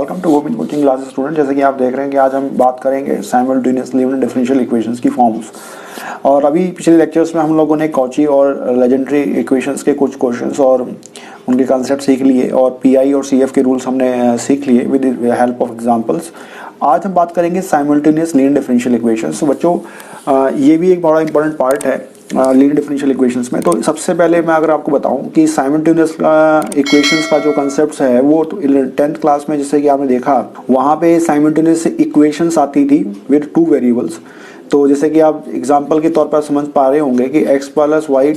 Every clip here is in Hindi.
Welcome to Govind coaching classes student. जैसे कि आप देख रहे हैं कि आज हम बात करेंगे साइमल्टेनियस लीनियर डिफरेंशियल इक्वेशंस की फॉर्म्स। और अभी पिछले लेक्चर्स में हम लोगों ने कॉची और लेजेंडरी इक्वेशंस के कुछ क्वेश्चंस और उनके कॉन्सेप्ट सीख लिए और पीआई और सीएफ के रूल्स हमने सीख लिए विद हेल्प ऑफ एग्जांपल्स। आज हम बात करेंगे साइमल्टेनियस लीनियर डिफरेंशियल इक्वेशंस। बच्चों ये भी एक बड़ा इंपॉर्टेंट पार्ट है लीनियर डिफरेंशियल इक्वेशंस में। तो सबसे पहले मैं अगर आपको बताऊं कि साइमल्टेनियस इक्वेशंस का जो कॉन्सेप्ट है वो तो 10th क्लास में जैसे कि आपने देखा वहाँ पे साइमल्टेनियस इक्वेशंस आती थी विद टू वेरिएबल्स। तो जैसे कि आप एग्जांपल के तौर पर समझ पा रहे होंगे कि x plus y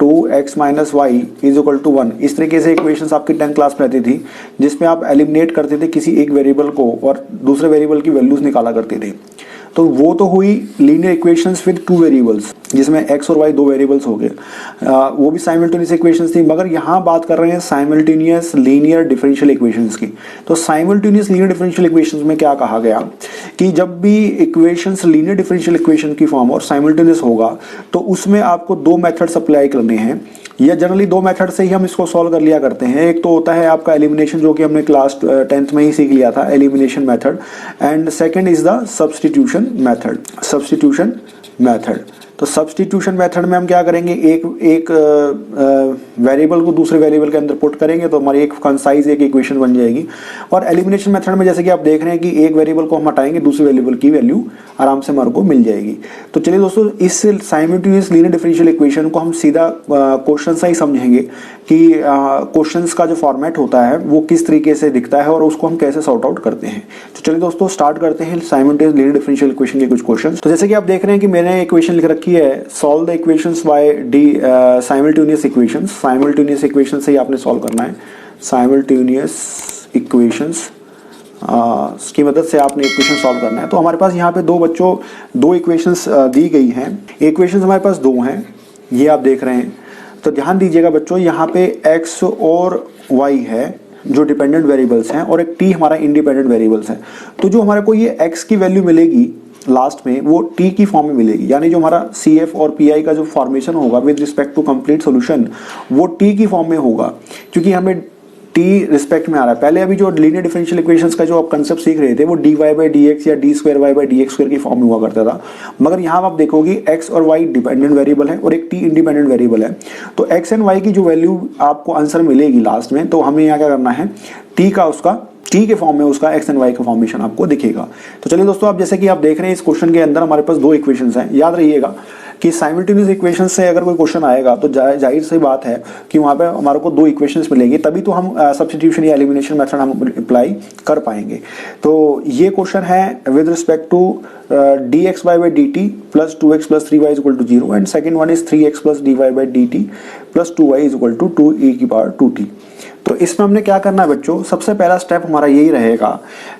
2x minus y is equal to 1। इस तरीके से इक्वेशंस आपकी 10th क्लास में रहती थी जिसमें आप एलिमिनेट करते थे किसी एक वेरिएबल को और दूसरे वेरिएबल की वैल्यूज निकाला करते थे। तो वो तो हुई linear equations with two variables जिसमें x और y दो वेरिएबल्स हो गए, वो भी साइमल्टेनियस इक्वेशंस थी। मगर यहाँ बात कर रहे हैं साइमल्टेनियस लीनियर डिफरेंशियल इक्वेशंस की। तो साइमल्टेनियस लीनियर डिफरेंशियल इक्वेशंस में क्या कहा गया कि जब भी इक्वेशंस लीनियर डिफरेंशियल इक्वेशन की फॉर्म और साइमल्टेनियस होगा तो उसमें आपको दो मेथड्स अप्लाई करने हैं, या जनरली दो मेथड से ही हम इसको सॉल्व कर लिया करते हैं। एक तो होता है आपका एलिमिनेशन, जो कि हमने क्लास 10th में ही सीख लिया था, elimination method, and second is the substitution method. तो सब्स्टिट्यूशन मेथड में हम क्या करेंगे, एक वेरिएबल को दूसरे वेरिएबल के अंदर पुट करेंगे तो हमारी एक कंसाइज एक इक्वेशन बन जाएगी। और एलिमिनेशन मेथड में जैसे कि आप देख रहे हैं कि एक वेरिएबल को हम हटाएंगे, दूसरे वेरिएबल की वैल्यू आराम से हमारे को मिल जाएगी। तो चलिए दोस्तों, इस साइमल्टेनियस लीनियर डिफरेंशियल इक्वेशन को हम सीधा क्वेश्चन से ही समझेंगे कि क्वेश्चंस का जो फॉर्मेट होता है वो किस तरीके से दिखता है और उसको हम कैसे सॉर्ट आउट करते हैं। तो चलिए दोस्तों, स्टार्ट करते हैं साइमल्टेनियस लीनियर डिफरेंशियल इक्वेशन के कुछ क्वेश्चंस। तो जैसे कि आप देख रहे हैं कि मैंने इक्वेशन लिख रखी है, solve the equations bye simultaneous equations. Simultaneous equation से ही आपने सॉल्व करना है। साइमल्टेनियस इक्वेशंस की मदद से आपने इक्वेशन सॉल्व करना है। तो हमारे पास यहाँ पे दो इक्वेशंस दी गई हैं। इक्वेशंस हमारे पास दो हैं, ये आप देख रहे हैं। तो ध्यान दीजिएगा बच्चों, यहाँ पे x और y है जो डिपेंडेंट वेरिएबल्स हैं और एक t हमारा इंडिपेंडेंट वेरिएबल्स है। तो जो हमारे को ये x की वैल्यू मिलेगी लास्ट में वो t की फॉर्म में मिलेगी, यानी जो हमारा CF और PI का जो फॉर्मेशन होगा with respect to complete solution वो t की फॉर्म में होगा, क्योंकि हमें t रिस्पेक्ट में आ रहा है। पहले अभी जो लीनियर डिफरेंशियल इक्वेशंस का जो आप कंसेप्ट सीख रहे थे वो dy बाई dx या d square y by dx square की फॉर्म में हुआ करता था। मगर यहाँ आप देखोगे x और y डिपेंडेंट वेरिएबल है और एक t इंडिपेंडेंट वेरिएबल है। तो x एंड y की जो वैल्यू आपको आंसर मिलेगी लास्ट में, तो हमें यहाँ क्या करना है, t के फॉर्म में उसका x एंड y का फॉर्मेशन आपको दिखेगा। तो चलिए दोस्तों, आप जैसे कि आप देख रहे हैं इस क्वेश्चन के अंदर हमारे पास दो इक्वेशंस हैं। याद रहिएगा कि साइमल्टेनियस इक्वेशन से अगर कोई क्वेश्चन आएगा तो जाहिर सी बात है कि वहाँ पे हमारे को दो इक्वेशंस मिलेंगी, तभी तो हम सब्स्टिट्यूशन या एलिमिनेशन मेथड हम अप्लाई कर पाएंगे। तो ये क्वेश्चन है with respect to dx by dt plus 2x plus 3y is equal to 0 and second one is 3x plus dy by dt plus 2y is equal to 2e की पावर 2t। तो इसमें हमने क्या करना है बच्चों, सबसे पहला स्टेप हमारा यही रहेगा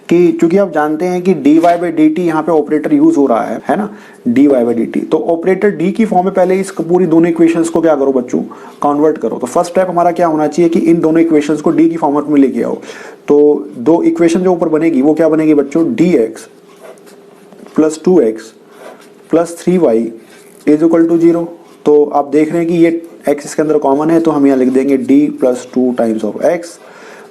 कि चूंकि आप जानते हैं कि dy बाई dt यहाँ पे ऑपरेटर यूज हो रहा है ना, dy बाई dt। तो ऑपरेटर d की फॉर्म में पहले इस पूरी दोनों इक्वेशंस को क्या करो बच्चों, कन्वर्ट करो। तो फर्स्ट स्टेप हमारा क्या होना चाहिए कि इन दोनों इक्वेशंस को d की फॉर्मेट में लेके आओ। तो दो इक्वेशन जो ऊपर बनेगी वो क्या बनेगी बच्चों, dx plus 2x plus 3y is equal to 0। तो आप देख रहे हैं कि ये x इसके अंदर कॉमन है, तो हम यहाँ लिख देंगे d plus 2 times of x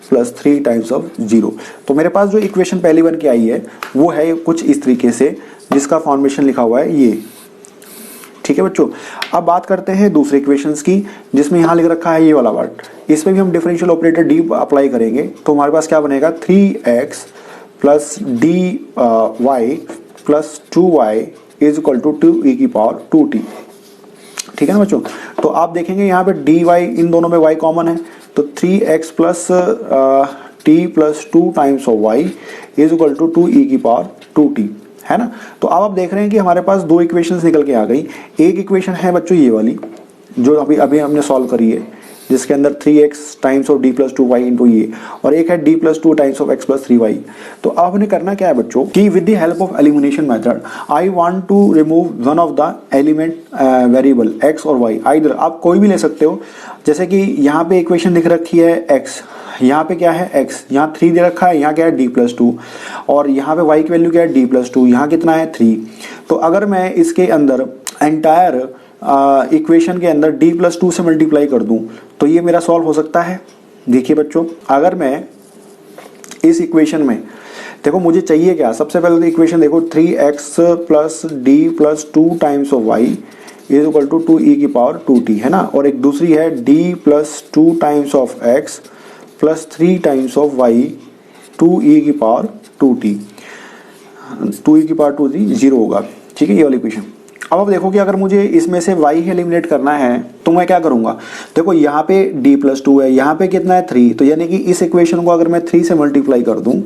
plus 3 times of 0। तो मेरे पास जो इक्वेशन पहली बन के आई है वो है कुछ इस तरीके से, जिसका फॉर्मेशन लिखा हुआ है ये। ठीक है बच्चों, अब बात करते हैं दूसरे इक्वेशंस की, जिसमें यहाँ लिख रखा है ये वाला वर्ड। इसमें भी हम डिफरेंशियल ऑपरेटर d अप्लाई करेंगे। तो हमारे पास क्या बनेगा, 3x plus dy plus 2y is equal to 2e की पावर 2t। ठीक है ना बच्चों, तो आप देखेंगे यहाँ पे dy इन दोनों में y कॉमन है, तो 3x plus t plus 2 times of y is equal to 2e की पावर 2t, है ना। तो अब आप देख रहे हैं कि हमारे पास दो इक्वेशंस निकल के आ गई। एक इक्वेशन है बच्चों ये वाली जो अभी हमने सॉल्व करी है, जिसके अंदर 3x times of d plus 2y into ये, और एक है d plus 2 times of x plus 3y। तो अब हमने करना क्या है बच्चों कि with the help of elimination method I want to remove one of the element variable x और y। आइदर आप कोई भी ले सकते हो, जैसे कि यहाँ पे इक्वेशन लिख रखी है x, यहाँ पे क्या है x, यहाँ 3 दे रखा है, यहाँ क्या है d प्लस 2, और यहाँ पे y की वैल्यू क्या है d प्लस 2, यहाँ कितना है 3। तो अगर मैं इसके अंदर एंटायर इक्वेशन के अंदर d प्लस 2 से मल्टीप्लाई कर दूं तो ये मेरा सॉल्व हो सकता है। देखिए बच्चों, अगर मैं इस इक्वेशन में देखो मुझे चाहिए क्या, सबसे पहले तो इक्वेशन देखो 3x plus D plus 2 times of y is equal to 2e की पावर 2t है ना, और एक दूसरी है d plus 2 times of x plus 3 times of y 2e की पावर 2t, 2e की पावर 2t 0 होगा, ठीक है, ये वाली इक्वेशन। अब देखो कि अगर मुझे इसमें से y एलिमिनेट करना है तो मैं क्या करूंगा, देखो यहाँ पे d प्लस 2 है, यहाँ पे कितना है 3, तो यानी कि इस इक्वेशन को अगर मैं 3 से मल्टीप्लाई कर दूं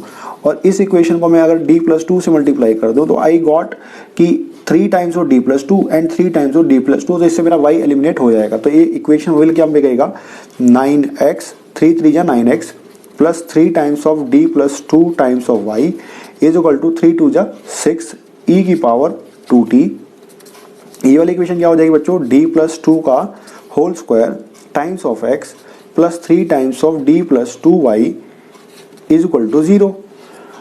और इस इक्वेशन को मैं अगर d प्लस 2 से मल्टीप्लाई कर दूं तो आई गॉट कि 3 times of d plus 2 and 3 times of d plus 2, तो इससे मेरा y एलिमिनेट हो जाएगा। तो ये इक्वेशन विल क्या मिलेगा 9x 3 3 जा 9x plus 3 times of d plus 2 times of y is equal to 3 2 जा 6 e की पावर 2t। ये वाली इक्वेशन क्या हो जाएगी बच्चों, d प्लस 2 का whole square times of x plus 3 times of d plus 2y is equal to 0,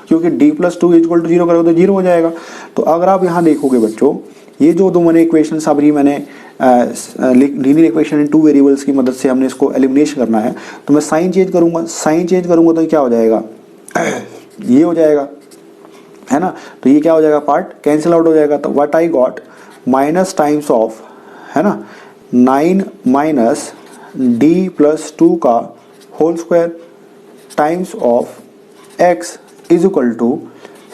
क्योंकि d plus 2 is equal to 0 करोगे तो 0 हो जाएगा। तो अगर आप यहाँ देखोगे बच्चों, ये जो दो मैंने इक्वेशन अभी मैंने लीनियर इक्वेशन इन 2 वेरिएबल्स की मदद से हमने इसको एलिमिनेशन करना है, तो मैं साइन चेंज करूंगा, साइन चेंज करूंगा तो क्या हो जाएगा ये हो जाएगा, है ना, तो ये क्या हो जाएगा, पार्ट कैंसिल आउट हो जाएगा। तो what I got minus times of, है ना, 9 माइनस डी प्लस 2 का whole square times of x is equal to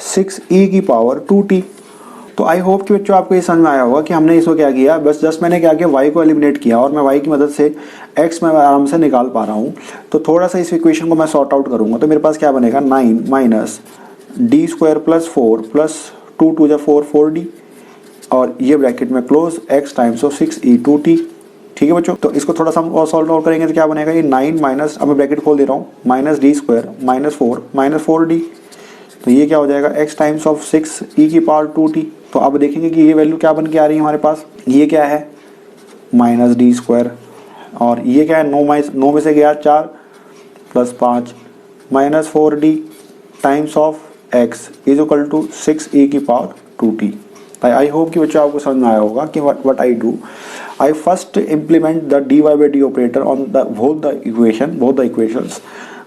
6e की पावर 2t। तो आई होप कि बच्चों आपको ये समझ में आया होगा कि हमने इसको क्या किया, बस जस्ट मैंने क्या किया, y को एलिमिनेट किया और मैं y की मदद से x मैं आराम से निकाल पा रहा हूँ। तो थोड़ा सा इस इक्वेशन को मैं सॉर्ट आउट करूँगा तो मेरे पास क्या बनेगा 9 minus D square plus 4 plus 2 2 जा 4 4d और ये ब्रैकेट में close x times of 6e2t, ठीक है बच्चों। तो इसको थोड़ा सा हम और सॉल्व आउट करेंगे तो क्या बनेगा, ये 9 माइनस, अब मैं ब्रैकेट खोल दे रहा हूँ, minus D square minus 4 minus 4d, तो ये क्या हो जाएगा x टाइम्स ऑफ 6e की पावर 2t। तो अब देखेंगे कि ये वैल्यू क्या बन के आ रही है हमारे पास, ये क्या है माइनस डी स्क्वायर और ये क्या है 9 में से गया 4 plus 5 minus 4d times of x is equal to 6e की पावर 2t। आई होप कि बच्चों आपको समझ में आया होगा कि what I do, I first implement the dy by dt operator on the both the equations.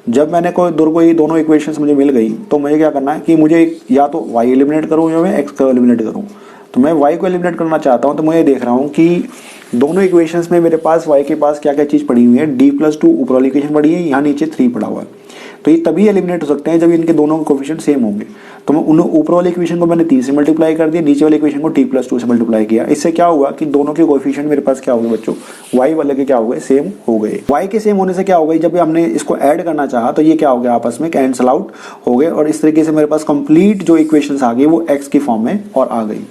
जब मैंने कोई दोनों इक्वेशंस मुझे मिल गई तो मुझे क्या करना है कि मुझे या तो y एलिमिनेट करूँ या मैं x को एलिमिनेट करूँ। तो मैं y को एलिमिनेट करना चाहता हूँ तो मैं ये देख रहा हूँ कि दोनों इक्वेशंस में मेरे पास y के पास क्या क्या चीज़ पड़ी हुई है, d प्लस 2 ऊपर वाली इक्वेशन पड़ी है, यहाँ नीचे 3 पड़ा हुआ है। तो ये तभी एलिमिनेट हो सकते हैं जब इनके दोनों कोएफिशिएंट सेम होंगे। तो मैं उन ऊपर वाले इक्वेशन को मैंने 3 से मल्टीप्लाई कर दिया, नीचे वाले इक्वेशन को t प्लस 2 से मल्टीप्लाई किया। इससे क्या हुआ कि दोनों के कोएफिशिएंट मेरे पास क्या हो गए बच्चों, y वाले के क्या हो गए, सेम हो गए। y के सेम होने से क्या हो गई, जब हमने इसको ऐड करना चाहा तो ये क्या हो गया, आपस में कैंसिल आउट हो गए और इस तरीके से मेरे पास कंप्लीट जो इक्वेशंस आ गई वो x की फॉर्म में और आ गई।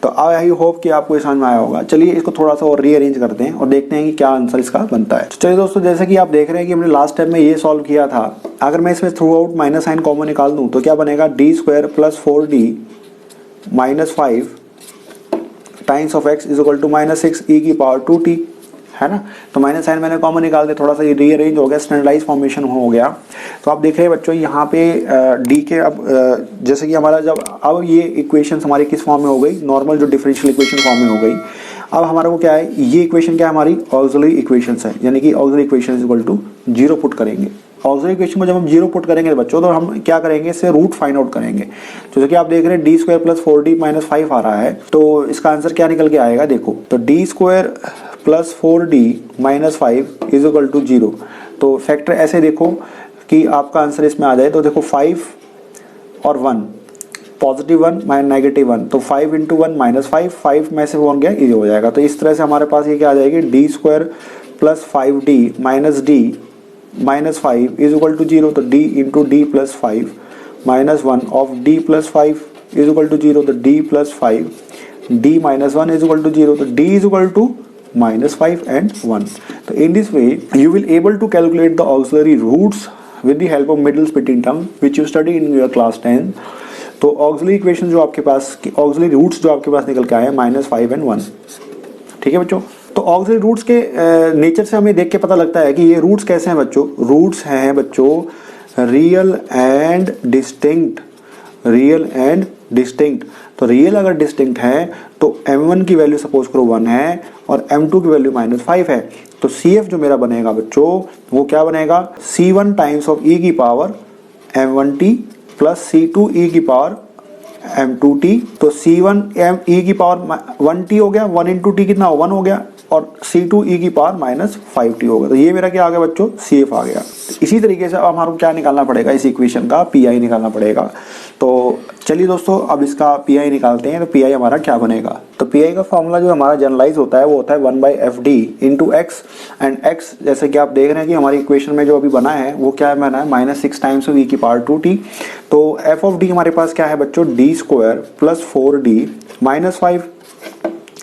तो आई होप कि आपको ये समझ में आया होगा। चलिए इसको थोड़ा सा और रीअरेंज करते हैं और देखते हैं कि क्या आंसर इसका बनता है। तो चलिए दोस्तों, जैसे कि आप देख रहे हैं कि हमने लास्ट टाइम में ये सॉल्व किया था, अगर मैं इसमें throughout minus sign common निकाल दूं तो क्या बनेगा, D square plus 4d minus 5 times of x is equal to minus 6e की पावर 2t, है ना। तो माइनस साइन मैंने कॉमन निकाल दिया, थोड़ा सा ये रीअरेंज हो गया, स्टैंडर्डाइज फॉर्मेशन हो गया। तो आप देख रहे हैं बच्चों यहाँ पे डी के अब जैसे कि हमारा जब अब ये इक्वेशन हमारी किस फॉर्म में हो गई, नॉर्मल जो डिफरेंशियल इक्वेशन फॉर्म में हो गई। अब हमारा को क्या है, ये इक्वेशन क्या है, हमारी ऑक्सिलरी इक्वेशंस है, यानी कि auxiliary equation is equal to 0 put करेंगे। ऑक्सिलरी इक्वेशन को जब हम 0 पुट करेंगे बच्चों तो हम क्या करेंगे, इससे रूट फाइंड आउट करेंगे। तो जैसे कि आप देख रहे हैं D square plus 4d minus 5 आ रहा है, तो इसका आंसर क्या निकल के आएगा, देखो तो D square plus 4d minus 5 is equal to 0। तो फैक्टर ऐसे देखो कि आपका आंसर इसमें आ जाए, तो देखो 5 और 1, पॉजिटिव 1 माइनस नेगेटिव 1, तो 5 इंटू 1 माइनस 5 में से 1 गया, ये हो जाएगा। तो इस तरह से हमारे पास ये क्या आ जाएगी, D square plus 5d minus d minus 5 is equal to 0। तो d into D plus 5 minus 1 of d plus 5 is equal to 0। तो d plus 5 d minus 1 is equal to 0। तो d is equal to minus 5 and 1. So in this way you will able to calculate the auxiliary roots with the help of middle splitting term which you study in your class 10. तो auxiliary equation जो आपके पास, auxiliary roots जो आपके पास निकल के आए हैं -5 and 1, ठीक है बच्चों। तो auxiliary roots के नेचर से हमें देख के पता लगता है कि ये roots कैसे हैं बच्चों। roots हैं बच्चों real and distinct, real and distinct. तो रियल अगर डिस्टिंक्ट है तो m1 की वैल्यू सपोज करो 1 है और m2 की वैल्यू -5 है। तो CF जो मेरा बनेगा बच्चों वो क्या बनेगा, C1 टाइम्स ऑफ e की power m1t plus c2 e की पावर m2t। तो c1 m e की पावर 1t हो गया, 1 इंटू टी कितना 1 हो गया, और c2 e की पावर माइनस 5t होगा। तो ये मेरा क्या आ गया बच्चों, CF आ गया। इसी तरीके से अब हमारे को क्या निकालना पड़ेगा, इस इक्वेशन का PI निकालना पड़ेगा। तो चलिए दोस्तों अब इसका PI निकालते हैं। तो PI हमारा क्या बनेगा, तो PI का फॉर्मूला जो हमारा जनरलाइज होता है वो होता है 1/FD into x. And x जैसे कि आप देख रहे हैं कि हमारी इक्वेशन में जो अभी बना है वो क्या बना है, -6 टाइम्स e की पावर 2t। तो f ऑफ d हमारे पास क्या है बच्चों, d² प्लस 4d माइनस 5,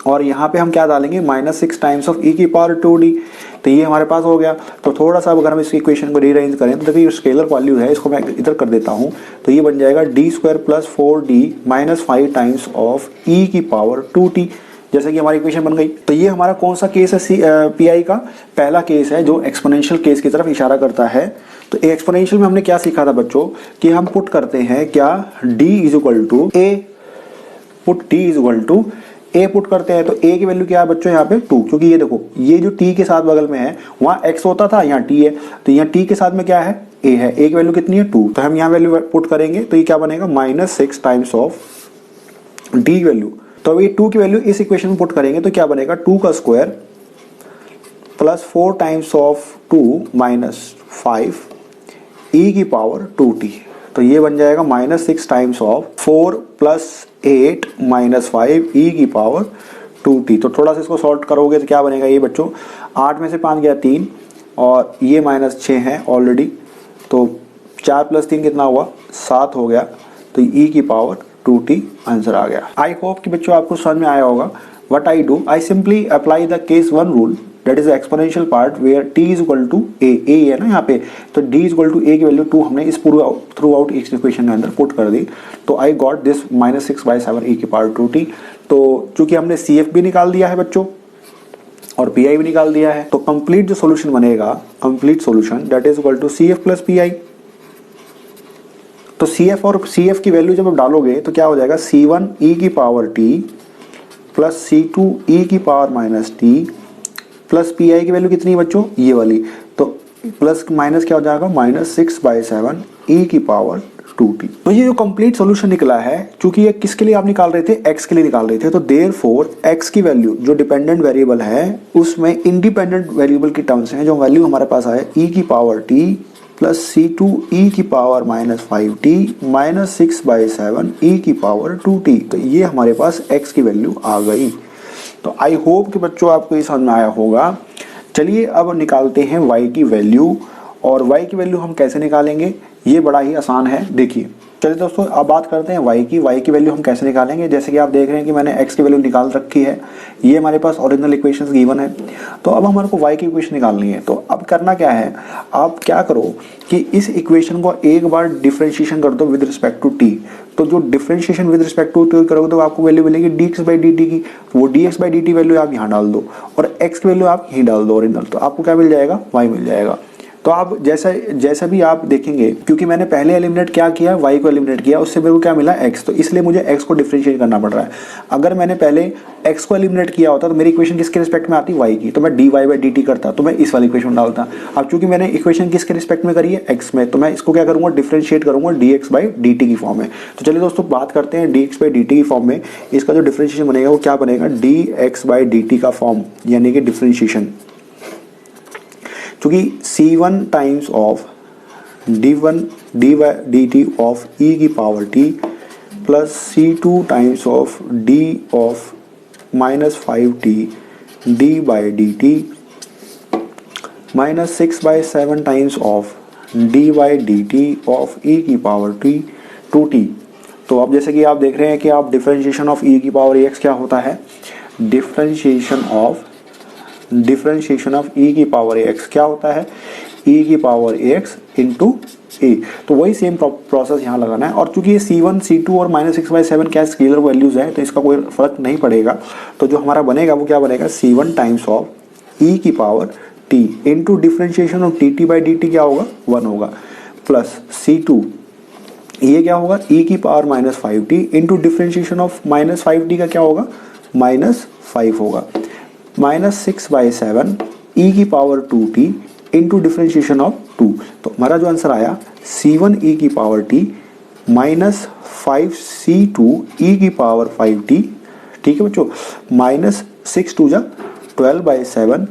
और यहाँ पे हम क्या डालेंगे, -6 टाइम्स ऑफ e की पावर 2d। तो ये हमारे पास हो गया। तो थोड़ा सा अगर हम इस इक्वेशन को रीअरेंज करें तो देखिए स्केलर वैल्यू है, इसको मैं इधर कर देता हूँ। तो ये बन जाएगा d² plus 4d minus 5 times of e की पावर 2t, जैसे कि हमारी इक्वेशन बन गई। तो ये हमारा कौन सा केस है PI का, पहला केस है जो एक्सपोनेंशियल केस की तरफ इशारा करता है। तो एक्सपोनेंशियल में हमने क्या सीखा था बच्चों, कि हम पुट करते हैं क्या, d is equal to a, put d is equal to a put करते हैं। तो a की वैल्यू क्या है बच्चों यहाँ पे 2, क्योंकि ये देखो ये जो t के साथ बगल में है वहाँ x होता था, यहाँ t है, तो यहाँ t के साथ में क्या है, a है। a की वैल्यू कितनी है 2, तो हम यहाँ वैल्यू पुट करेंगे तो ये क्या बनेगा, -6 टाइम्स ऑफ d वैल्यू। तो अभी 2 की वैल्यू इस इक्वेशन में पुट करेंगे तो क्या बनेगा, 2 का square plus 4 times of 2 minus 5 e की पावर 2t। तो ये बन जाएगा -6 times of 4 plus 8 minus 5 e की पावर 2t। तो थोड़ा सा इसको सॉल्व करोगे तो क्या बनेगा ये बच्चों, 8 में से 5 गया 3, और ये -6 है ऑलरेडी, तो 4 प्लस 3 कितना हुआ, 7 हो गया। तो e की पावर 2t आंसर आ गया। आई होप कि बच्चों आपको समझ में आया होगा। What I do, I simply apply the case 1 rule, that is exponential part where t is equal to a है ना यहाँ पे, तो d is equal to a की वैल्यू 2 हमने इस पूरे थ्रू आउट इस इक्वेशन के अंदर पुट कर दी। तो आई गॉट दिस -6/7 e की पावर 2t। तो चूंकि हमने CF भी निकाल दिया है बच्चों और PI भी निकाल दिया है, तो कंप्लीट जो सोल्यूशन बनेगा, complete solution that is equal to CF plus PI। तो CF और CF की वैल्यू जब आप डालोगे तो क्या हो जाएगा, C1 e की power t plus C2 e की power minus t plus PI की वैल्यू कितनी है बच्चों, ये वाली। तो प्लस माइनस क्या हो जाएगा, -6/7 e की पावर 2t। तो ये जो कंप्लीट सॉल्यूशन निकला है, चूंकि ये किसके लिए आप निकाल रहे थे, x के लिए निकाल रहे थे, तो देयरफॉर x की वैल्यू जो डिपेंडेंट वेरिएबल है उसमें इंडिपेंडेंट वेरिएबल की टर्म्स हैं, जो वैल्यू हमारे पास आए e की power t plus C2 e की पावर -5t माइनस 6/7 e की पावर 2t। तो ये हमारे पास x की वैल्यू आ गई। तो आई होप कि बच्चों आपको ये समझ में आया होगा। चलिए अब निकालते हैं y की वैल्यू, और y की वैल्यू हम कैसे निकालेंगे, ये बड़ा ही आसान है। देखिए चलिए दोस्तों अब बात करते हैं y की वैल्यू हम कैसे निकालेंगे। जैसे कि आप देख रहे हैं कि मैंने x की वैल्यू निकाल रखी है, ये हमारे पास ओरिजिनल इक्वेशंस गिवन है। तो अब हमारे को y की इक्वेशन निकालनी है। तो अब करना क्या है, आप क्या करो कि इस इक्वेशन को एक बार डिफरेंशिएशन कर दो विद रिस्पेक्ट टू t। तो जो differentiation with respect to t करोगे तो आपको वैल्यू मिलेगी dx/dt की। वो dx/dt वैल्यू आप यहाँ डाल दो और x की वैल्यू आप यहीं डाल दो ओरिजिनल, तो आपको क्या मिल जाएगा, y मिल जाएगा। तो आप जैसा भी आप देखेंगे, क्योंकि मैंने पहले एलिमिनेट क्या किया, y को एलिमिनेट किया, उससे मेरे को क्या मिला x, तो इसलिए मुझे x को डिफरेंशिएट करना पड़ रहा है। अगर मैंने पहले x को एलिमिनेट किया होता तो मेरी इक्वेशन किसके रिस्पेक्ट में आती, y की, तो मैं dy/dt करता, तो मैं इस वाली इक्वेशन डालता। अब चूंकि मैंने इक्वेशन किसके रिस्पेक्ट में करी है, x में, तो मैं इसको क्या करूंगा, डिफरेंशिएट करूंगा dx/dt की फॉर्म में। तो चलिए दोस्तों बात करते हैं dx/dt की फॉर्म में। इसका जो डिफरेंशिएशन बनेगा वो क्या बनेगा, dx/dt का फॉर्म, यानी कि डिफरेंशिएशन। क्योंकि C1 times of d1 dy/dt of e की power t plus C2 times of d of -5t d/dt minus 6/7 times of dy/dt of e की पावर t 2t। तो अब जैसे कि आप देख रहे हैं कि आप डिफरेंशिएशन ऑफ e की पावर x क्या होता है, डिफरेंशिएशन ऑफ e की पावर x क्या होता है, e की पावर x इंटू a। तो वही सेम प्रोसेस यहाँ लगाना है। और चूंकि ये C1 C2 और -6/7 क्या स्केलर वैल्यूज हैं, तो इसका कोई फर्क नहीं पड़ेगा। तो जो हमारा बनेगा वो क्या बनेगा, C1 टाइम्स ऑफ e की power t into differentiation of dt/dt क्या होगा, 1 होगा, प्लस C2 ये क्या होगा, e की power -5t into differentiation of -5t का क्या होगा, -5 होगा, -6/7 e की power 2t into differentiation of 2। तो हमारा जो आंसर आया C1 e की power t minus 5C2 e की पावर 5t, ठीक है बच्चों, माइनस 6 2 जा 12/7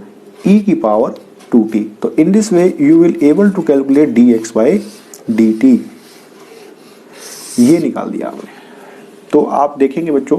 e की पावर 2t। तो in this way you will able to calculate dx/dt। ये निकाल दिया आपने। तो आप देखेंगे बच्चों,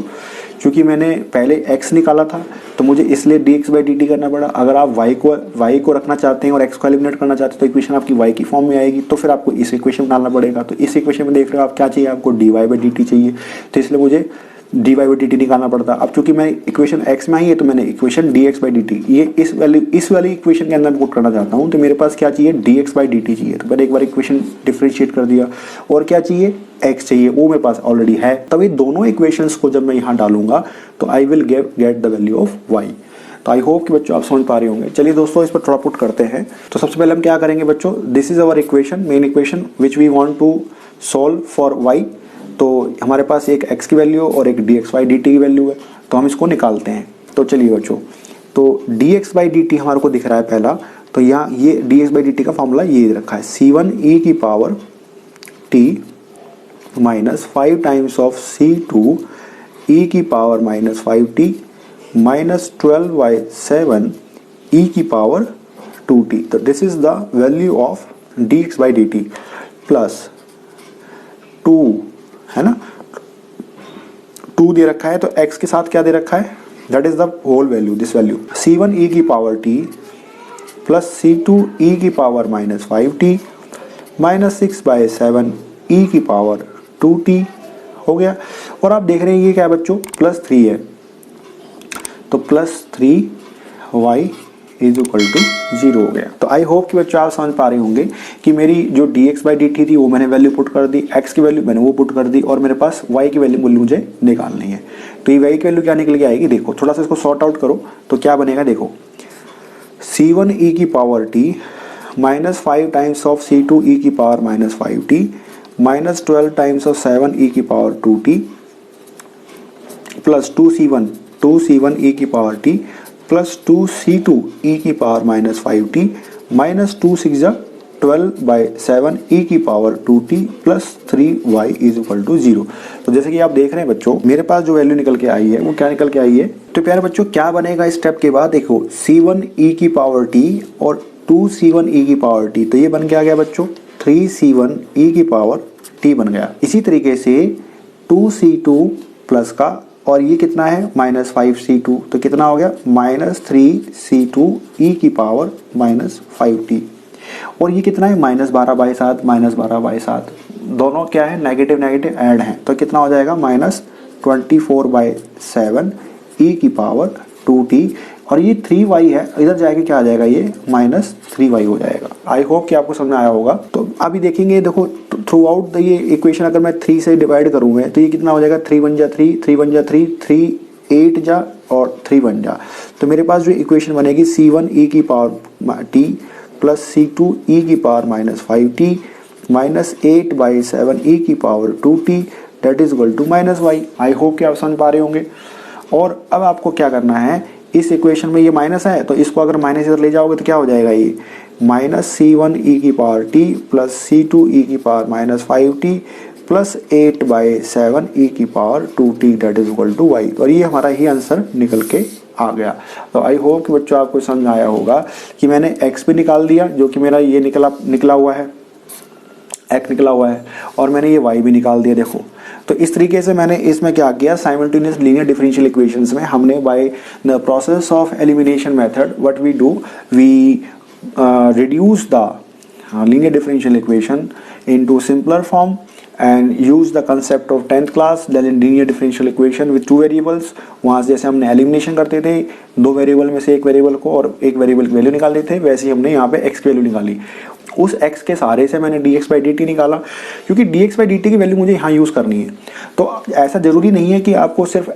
क्योंकि मैंने पहले x निकाला था तो मुझे इसलिए dx/dt करना पड़ा। अगर आप y को रखना चाहते हैं और x को एलिमिनेट करना चाहते हैं तो इक्वेशन आपकी y की फॉर्म में आएगी, तो फिर आपको इस इक्वेशन में डालना पड़ेगा। तो इस इक्वेशन में देख रहे हो आप क्या चाहिए, आपको dy/dt चाहिए, तो इसलिए मुझे dy/dt निकालना पड़ता। अब चूंकि मैं इक्वेशन x में आई है तो मैंने इक्वेशन dx/dt ये इस वाली इक्वेशन के अंदर पुट करना चाहता हूँ, तो मेरे पास क्या चाहिए, dx/dt चाहिए। तो मैंने एक बार इक्वेशन डिफरेंशिएट कर दिया, और क्या चाहिए, x चाहिए, वो मेरे पास ऑलरेडी है। तब ये दोनों इक्वेशंस को जब मैं यहाँ डालूंगा तो I will get the value of y। तो आई होप कि बच्चों आप समझ पा रहे होंगे। चलिए दोस्तों इस पर थोड़ा पुट करते हैं। तो सबसे पहले हम क्या करेंगे बच्चों, this is our equation, main equation which we want to solve for y। तो हमारे पास एक x की वैल्यू और एक dx/dt की वैल्यू है, तो हम इसको निकालते हैं। तो चलिए बच्चों, तो dx/dt हमारे को दिख रहा है पहला, तो यहाँ ये dx/dt का फॉर्मूला ये रखा है C1 e की power t minus 5 times of C2 e की power minus 5t minus 12/7 e की पावर 2t। तो this is the value of dx/dt plus 2 है ना, 2 दे रखा है, तो x के साथ क्या दे रखा है, that is the whole value, this value C1 e की power t plus C2 e की power minus 5t minus 6/7 e की पावर 2t हो गया। और आप देख रहे हैं ये क्या है बच्चों, प्लस 3 है, तो plus 3y is equal to 0 हो गया। तो आई होप कि बच्चों आप समझ पा रहे होंगे कि मेरी जो dx/dt थी वो मैंने वैल्यू पुट कर दी, x की वैल्यू मैंने वो पुट कर दी, और मेरे पास y की वैल्यू मुझे निकालनी है। तो ये y की वैल्यू क्या निकल के आएगी, देखो थोड़ा सा इसको सॉर्ट आउट करो तो क्या बनेगा, देखो C1 e की power t minus 5 times of C2 e की power minus 5t minus 12 times of 7 e की पावर 2t प्लस 2C1 e की power t plus 2C2 e की power minus 5t minus 2 6 12/7 e की पावर 2t प्लस 3y इज इक्वल टू 0। तो जैसे कि आप देख रहे हैं बच्चों, मेरे पास जो वैल्यू निकल के आई है वो क्या निकल के आई है। तो प्यारे बच्चों क्या बनेगा इस स्टेप के बाद, देखो C1 e की पावर t और 2C1 e की पावर t, तो ये बन के आ गया बच्चों 3C1 e की पावर t बन गया। इसी तरीके से 2C2 प्लस का, और ये कितना है माइनस 5C2, तो कितना हो गया माइनस 3C2 e की पावर माइनस 5t, और ये कितना है माइनस 12/7 माइनस 12/7, दोनों क्या है नेगेटिव नेगेटिव ऐड हैं, तो कितना हो जाएगा माइनस 24/7 e की पावर 2t, और ये 3y है, इधर जाएगा क्या आ जाएगा, ये माइनस 3y हो जाएगा। आई होप कि आपको समझ में आया होगा। तो अभी देखेंगे, देखो थ्रू आउट द ये इक्वेशन अगर मैं 3 से डिवाइड करूँगा तो ये कितना हो जाएगा, 3 1 जा 3, 3 1 जा 3, 3 8 जा और 3 1 जा। तो मेरे पास जो इक्वेशन बनेगी C1 e की power t plus C2 e की power minus 5t minus 8/7 e की power 2t that is equal to minus y। I hope कि आप समझ पा रहे होंगे। और अब आपको क्या करना है, इस इक्वेशन में ये माइनस है तो इसको अगर माइनस इधर ले जाओगे तो क्या हो जाएगा, ये माइनस C1 e की power t plus C2 e की power minus 5t plus 8/7 e की power 2t that is equal to y। और ये हमारा ही आंसर निकल के आ गया। तो आई होप कि बच्चों आपको समझ आया होगा कि मैंने x भी निकाल दिया, जो कि मेरा ये निकला हुआ है, x निकला हुआ है, और मैंने ये y भी निकाल दिया। देखो तो इस तरीके से मैंने इसमें क्या किया, साइमल्टेनियस लीनियर डिफरेंशियल इक्वेशंस में हमने by the process of elimination method what we do, we reduce the linear differential equation into simpler form and use the concept of 10th class then in linear differential equation with two variables। वहाँ से जैसे हमने एलिमिनेशन करते थे, दो वेरिएबल में से एक वेरिएबल को और एक वेरिएबल की वैल्यू निकालते थे, वैसे ही हमने यहाँ पे x की वैल्यू निकाली। उस x के सहारे से मैंने dx/dt निकाला, क्योंकि dx/dt की वैल्यू मुझे यहाँ यूज़ करनी है। तो ऐसा जरूरी नहीं है कि आपको सिर्फ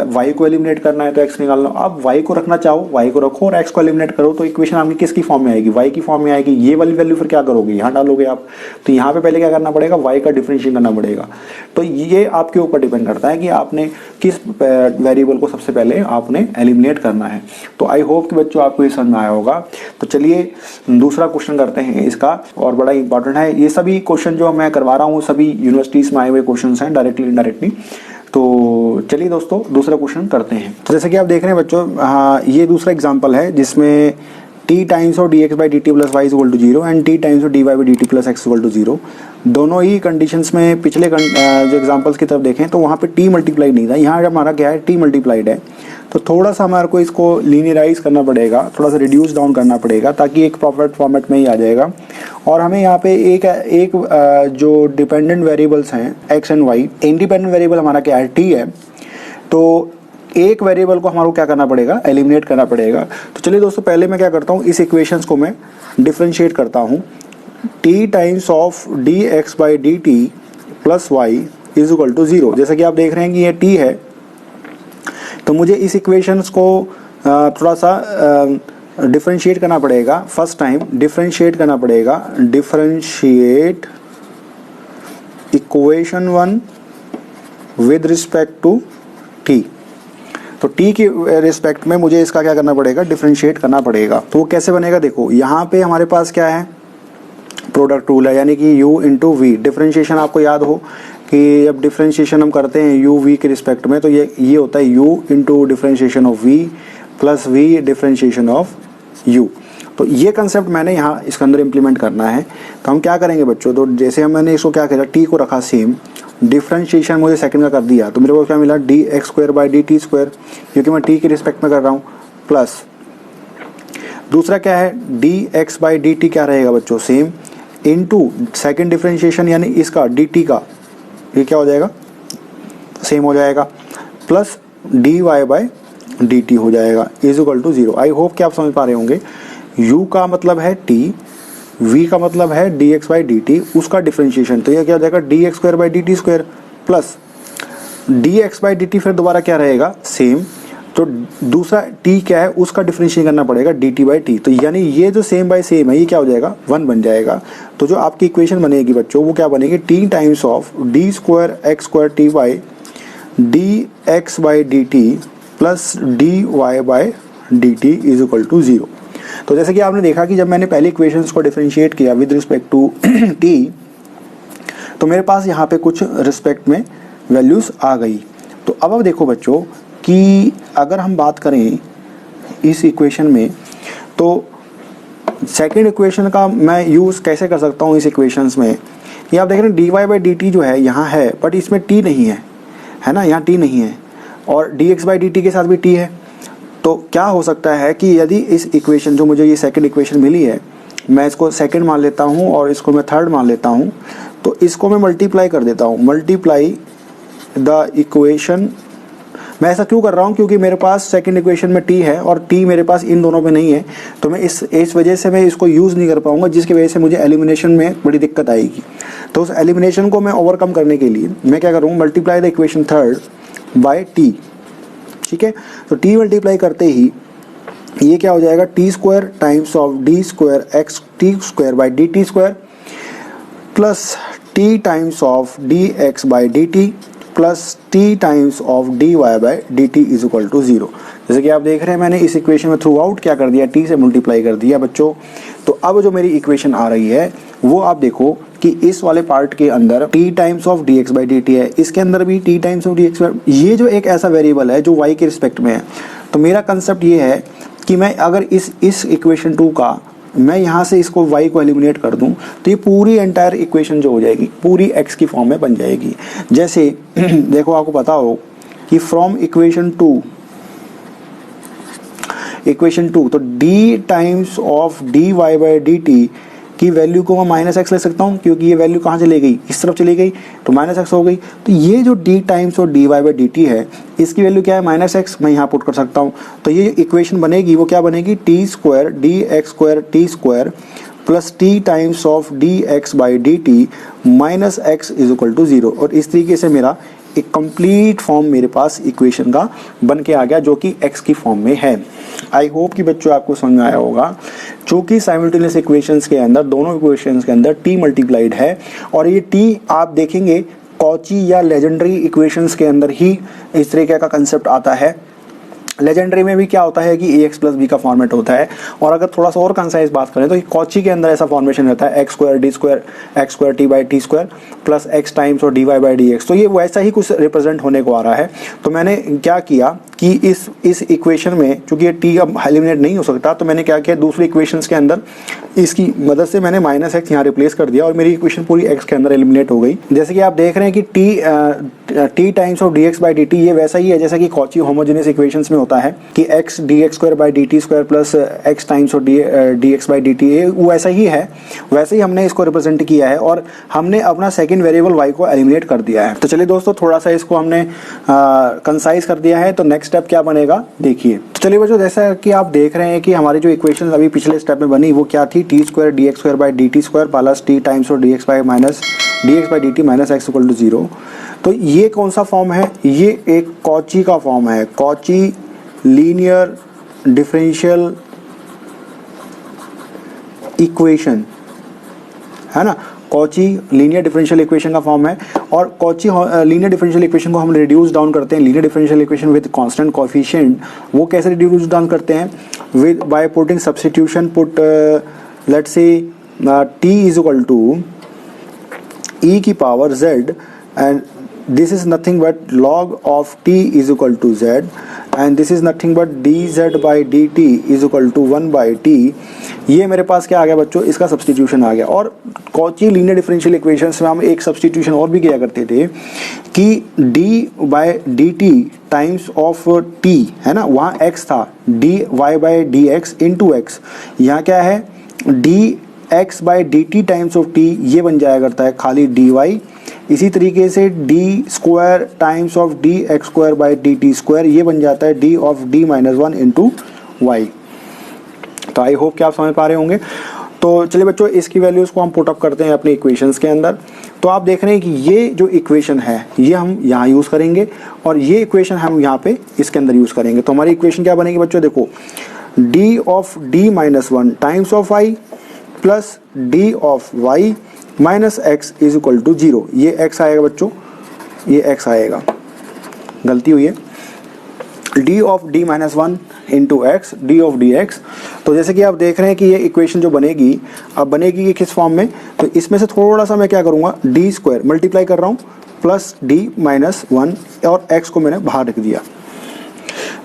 वाई को एलिमिनेट करना है तो एक्स निकालना। आप वाई को रखना चाहो वाई को रखो और एक्स को एलिमिनेट करो, तो इक्वेशन आपकी किसकी फॉर्म में आएगी, वाई की फॉर्म में आएगी। ये वाली वैल्यू फिर क्या करोगे, यहाँ डालोगे आप। तो यहाँ पे पहले क्या करना पड़ेगा, वाई का डिफरेंशिएट करना पड़ेगा। तो ये आपके ऊपर डिपेंड करता है कि आपने किस वेरिएबल को सबसे पहले आपने एलिमिनेट करना है। तो आई होप कि बच्चों आपको ये समझ में आया होगा। तो चलिए दूसरा क्वेश्चन करते हैं इसका, और बड़ा इंपॉर्टेंट है। ये सभी क्वेश्चन जो मैं करवा रहा हूँ सभी यूनिवर्सिटीज में आए हुए क्वेश्चन हैं, डायरेक्टली इनडायरेक्टली। तो चलिए दोस्तों दूसरा क्वेश्चन करते हैं। तो जैसे कि आप देख रहे हैं बच्चों, हाँ ये दूसरा एग्जांपल है जिसमें t times of dx by dt plus Y is equal to 0 and t times of dy by dt plus x equal to 0। दोनों ही कंडीशंस में पिछले जो एग्जांपल्स की तरफ देखें तो वहाँ पे t मल्टीप्लाई नहीं था, यहाँ जब हमारा क्या है t मल्टीप्लाइड है। तो थोड़ा सा हमारे को इसको लीनियराइज करना पड़ेगा, थोड़ा सा रिड्यूस डाउन करना पड़ेगा ताकि एक प्रॉपर फॉर्मेट में ही आ जाएगा। और हमें यहाँ पे एक जो डिपेंडेंट वेरिएबल्स हैं x and y, independent variable हमारा क्या है t है, तो एक वेरिएबल को हमारे को क्या करना पड़ेगा, एलिमिनेट करना पड़ेगा। तो चलिए दोस्तों पहले मैं क्या करता हूँ, इस इक्वेशंस को मैं डिफरेंशिएट करता हूँ। t times of dx by dt plus Y is equal to 0। जैसा कि आप देख रहे हैं कि ये t है, तो मुझे इस इक्वेशंस को थोड़ा सा डिफरेंशिएट करना पड़ेगा। फर्स्ट टाइम डिफरेंशिएट करना पड़ेगा, differentiate equation 1 with respect to t। तो t के रिस्पेक्ट में मुझे इसका क्या करना पड़ेगा, डिफरेंशिएट करना पड़ेगा। तो वो कैसे बनेगा, देखो यहाँ पे हमारे पास क्या है, प्रोडक्ट रूल है, यानी कि u इंटू वी। डिफरेंशिएशन आपको याद हो कि जब डिफरेंशिएशन हम करते हैं u v के रिस्पेक्ट में, तो ये होता है u into differentiation of v plus v differentiation of u। तो ये कंसेप्ट मैंने यहाँ इसके अंदर इम्प्लीमेंट करना है। तो हम क्या करेंगे बच्चों, तो जैसे मैंने इसको क्या किया, t को रखा सेम, डिफरेंशिएशन मुझे सेकंड का कर दिया, तो मेरे को क्या मिला, dx square by dt square, क्योंकि मैं t के रिस्पेक्ट में कर रहा हूँ, प्लस दूसरा क्या है, dx बाई dt क्या रहेगा बच्चों, सेम, इनटू सेकंड डिफरेंशिएशन यानी इसका dt का, ये क्या हो जाएगा, सेम हो जाएगा, प्लस dy बाई dt हो जाएगा is equal to 0। I hope कि आप समझ पा रहे होंगे। u का मतलब है t, v का मतलब है dx बाई dt, उसका डिफरेंशिएशन, तो ये क्या हो जाएगा, dx square by dt square plus dx by dt, फिर दोबारा क्या रहेगा, सेम। तो दूसरा t क्या है, उसका डिफरेंशिएट करना पड़ेगा dt बाई t। तो यानी ये जो सेम बाई सेम है ये क्या हो जाएगा, 1 बन जाएगा। तो जो आपकी इक्वेशन बनेगी बच्चों वो क्या बनेगी, t times of d square x square t by dx by dt plus dy by dt is equal to 0। तो जैसे कि आपने देखा कि जब मैंने पहले इक्वेशंस को डिफरेंशिएट किया विद रिस्पेक्ट टू t, तो मेरे पास यहाँ पे कुछ रिस्पेक्ट में वैल्यूज आ गई। तो अब देखो बच्चों कि अगर हम बात करें इस इक्वेशन में, तो सेकंड इक्वेशन का मैं यूज़ कैसे कर सकता हूँ इस इक्वेशंस में। ये आप देख रहे हैं dy बाई dt जो है यहाँ है, बट इसमें t नहीं है ना, यहाँ t नहीं है, और dx बाई dt के साथ भी t है। तो क्या हो सकता है कि यदि इस इक्वेशन, जो मुझे ये सेकंड इक्वेशन मिली है, मैं इसको सेकंड मान लेता हूँ और इसको मैं थर्ड मान लेता हूँ, तो इसको मैं मल्टीप्लाई कर देता हूँ, मल्टीप्लाई द इक्वेशन। मैं ऐसा क्यों कर रहा हूँ, क्योंकि मेरे पास सेकंड इक्वेशन में t है और t मेरे पास इन दोनों में नहीं है, तो मैं इस वजह से मैं इसको यूज़ नहीं कर पाऊंगा, जिसकी वजह से मुझे एलिमिनेशन में बड़ी दिक्कत आएगी। तो उस एलिमिनेशन को मैं ओवरकम करने के लिए मैं क्या करूँगा, multiply the equation third by t। ठीक है, तो t मल्टीप्लाई करते ही ये क्या हो जाएगा, t square times of d square x t square by dt square plus t times of dx by dt plus t times of dy by dt is equal to 0। जैसे कि आप देख रहे हैं मैंने इस इक्वेशन में थ्रू आउट क्या कर दिया, t से मल्टीप्लाई कर दिया बच्चों। तो अब जो मेरी इक्वेशन आ रही है वो आप देखो कि इस वाले पार्ट के अंदर t times of dx by dt है, इसके अंदर भी t times of dx by, ये जो एक ऐसा वेरिएबल है जो y के रिस्पेक्ट में है। तो मेरा कंसेप्ट ये है कि मैं अगर इस इक्वेशन 2 का मैं यहाँ से इसको y को एलिमिनेट कर दूँ तो ये पूरी एंटायर इक्वेशन जो हो जाएगी पूरी x की फॉर्म में बन जाएगी। जैसे देखो आपको पता हो कि फ्रॉम इक्वेशन 2 तो d times of dy by dt की वैल्यू को मैं माइनस एक्स ले सकता हूँ, क्योंकि ये वैल्यू कहाँ चली गई, इस तरफ चली गई, तो माइनस एक्स हो गई। तो ये जो d टाइम्स और dy बाई dt है, इसकी वैल्यू क्या है, माइनस एक्स, मैं यहाँ पुट कर सकता हूँ। तो ये इक्वेशन बनेगी वो क्या बनेगी, t square dx square t square plus t times of dx by dt minus X is equal to 0। और इस तरीके से मेरा एक कंप्लीट फॉर्म मेरे पास इक्वेशन का बन के आ गया जो कि x की फॉर्म में है। आई होप कि बच्चों आपको समझ में आया होगा। चूंकि साइमल्टेनियस इक्वेशंस के अंदर, दोनों इक्वेशंस के अंदर t मल्टीप्लाइड है और ये t आप देखेंगे कॉची या लेजेंडरी इक्वेशंस के अंदर ही इस तरीके का कंसेप्ट आता है। लेजेंडरी में भी क्या होता है कि ax प्लस बी का फॉर्मेट होता है, और अगर थोड़ा सा और कंसाइज बात करें तो कॉची के अंदर ऐसा फॉर्मेशन रहता है x square d square x square t by t square plus x times और d y by d x. तो ये वैसा ही कुछ रिप्रेजेंट होने को आ रहा है। तो मैंने क्या किया कि इस इक्वेशन में चूंकि ये टी अब एलिमिनेट नहीं हो सकता, तो मैंने क्या किया दूसरी इक्वेशंस के अंदर इसकी मदद से मैंने माइनस एक्स यहाँ रिप्लेस कर दिया और मेरी इक्वेशन पूरी एक्स के अंदर एलिमिनेट हो गई। जैसे कि आप देख रहे हैं कि T times of D X by D T ये वैसा ही है जैसा कि कॉची होमोजेनियस इक्वेशंस में होता है कि x D X square by D T square plus x times of D X by D T, ये वैसा ही है। वैसे ही हमने इसको रिप्रेजेंट किया है और हमने अपना सेकंड वेरिएबल वाई को एलिमिनेट कर दिया है। तो चलिए दोस्तों, थोड़ा सा इसको हमने कंसाइज कर दिया है। तो नेक्स्ट स्टेप क्या बनेगा देखिए। तो चलिए बच्चों, जैसा कि आप देख रहे हैं कि हमारी जो इक्वेशन अभी पिछले स्टेप में बनी वो क्या थी, T square D X square by D T square plus T times of D X by minus D X by D T minus X equal to 0। तो ये कौन सा फॉर्म है, ये एक कॉची का फॉर्म है, कॉची लीनियर डिफरेंशियल इक्वेशन है ना। कॉची लीनियर डिफरेंशियल इक्वेशन का फॉर्म है और कॉची लीनियर डिफरेंशियल इक्वेशन को हम रिड्यूस डाउन करते हैं linear differential equation with constant coefficient. वो कैसे रिड्यूस डाउन करते हैं, with by putting substitution, put let's say t is equal to e की power z and this is nothing but log of t is equal to z and this is nothing but dz by dt is equal to 1 by t। ये मेरे पास क्या आ गया बच्चों, इसका सब्स्टिट्यूशन आ गया। और कॉची लीनियर डिफरेंशियल इक्वेशंस में हम एक सब्स्टिट्यूशन और भी किया करते थे कि d by dt times of t है ना, वहाँ x था dy by dx into x, यहाँ क्या है dx by dt times of t, ये बन जाया करता है खाली dy। इसी तरीके से D square times of D X square by D T square, ये बन जाता है D of D minus 1 into Y. तो आई होप कि आप समझ पा रहे होंगे। तो चलिए बच्चों, इसकी वैल्यूज़ को हम पुट अप करते हैं अपने इक्वेशंस के अंदर। तो आप देख रहे हैं कि ये जो इक्वेशन है ये हम यहाँ यूज़ करेंगे और ये इक्वेशन हम यहाँ पे इसके अंदर यूज़ करेंगे। तो हमारी इक्वेशन क्या बनेगी बच्चों, देखो D of D minus 1 times of Y plus D of Y minus X is equal to 0। ये x आएगा बच्चों, ये x आएगा, गलती हुई है, D of D minus 1 into x D of D x. तो जैसे कि आप देख रहे हैं कि ये इक्वेशन जो बनेगी, अब बनेगी ये किस फॉर्म में, तो इसमें से थोड़ा सा मैं क्या करूँगा, डी स्क्वायर मल्टीप्लाई कर रहा हूँ प्लस डी माइनस 1 और x को मैंने बाहर रख दिया।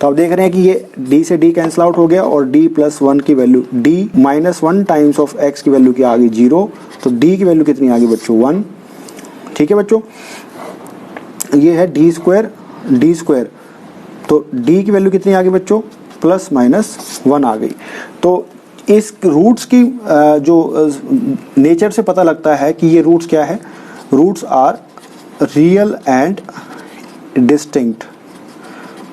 तो आप देख रहे हैं कि ये d से d कैंसिल आउट हो गया और d प्लस 1 की value, d minus 1 times of x की वैल्यू क्या आ गई 0, तो d की वैल्यू कितनी आ गई बच्चों 1। ठीक है बच्चों, ये है d स्क्वायर, तो d की वैल्यू कितनी आ गई बच्चों प्लस माइनस 1 आ गई। तो इस रूट्स की जो नेचर से पता लगता है कि ये रूट्स क्या है, roots are real and distinct,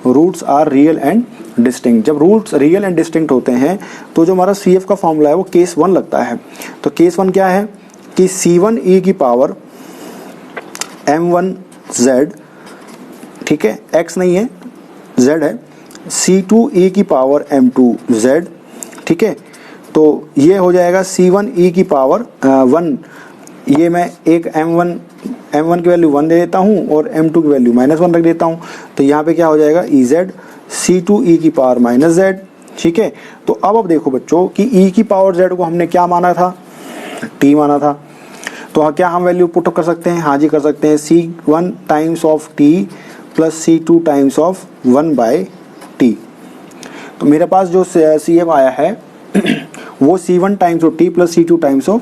roots are real and distinct. जब रूट्स रियल एंड डिस्टिंक्ट होते हैं तो जो हमारा CF का फॉर्मूला है वो केस 1 लगता है। तो केस 1 क्या है कि C1 e की पावर m1z, ठीक है, x नहीं है z है, C2 e की पावर m2z, ठीक है। तो ये हो जाएगा C1 e की पावर 1, ये मैं एक m1 की वैल्यू 1 दे देता हूँ और m2 की वैल्यू माइनस 1 रख देता हूँ। तो यहाँ पे क्या हो जाएगा ez C2 e की पावर माइनस z, ठीक है। तो अब देखो बच्चों कि e की पावर z को हमने क्या माना था, t माना था। तो क्या हम वैल्यू पुट कर सकते हैं, हाँ जी कर सकते हैं, C1 times of t plus C2 times of 1 by t। तो मेरे पास जो CF आया है वो C1 times of t plus C2 times of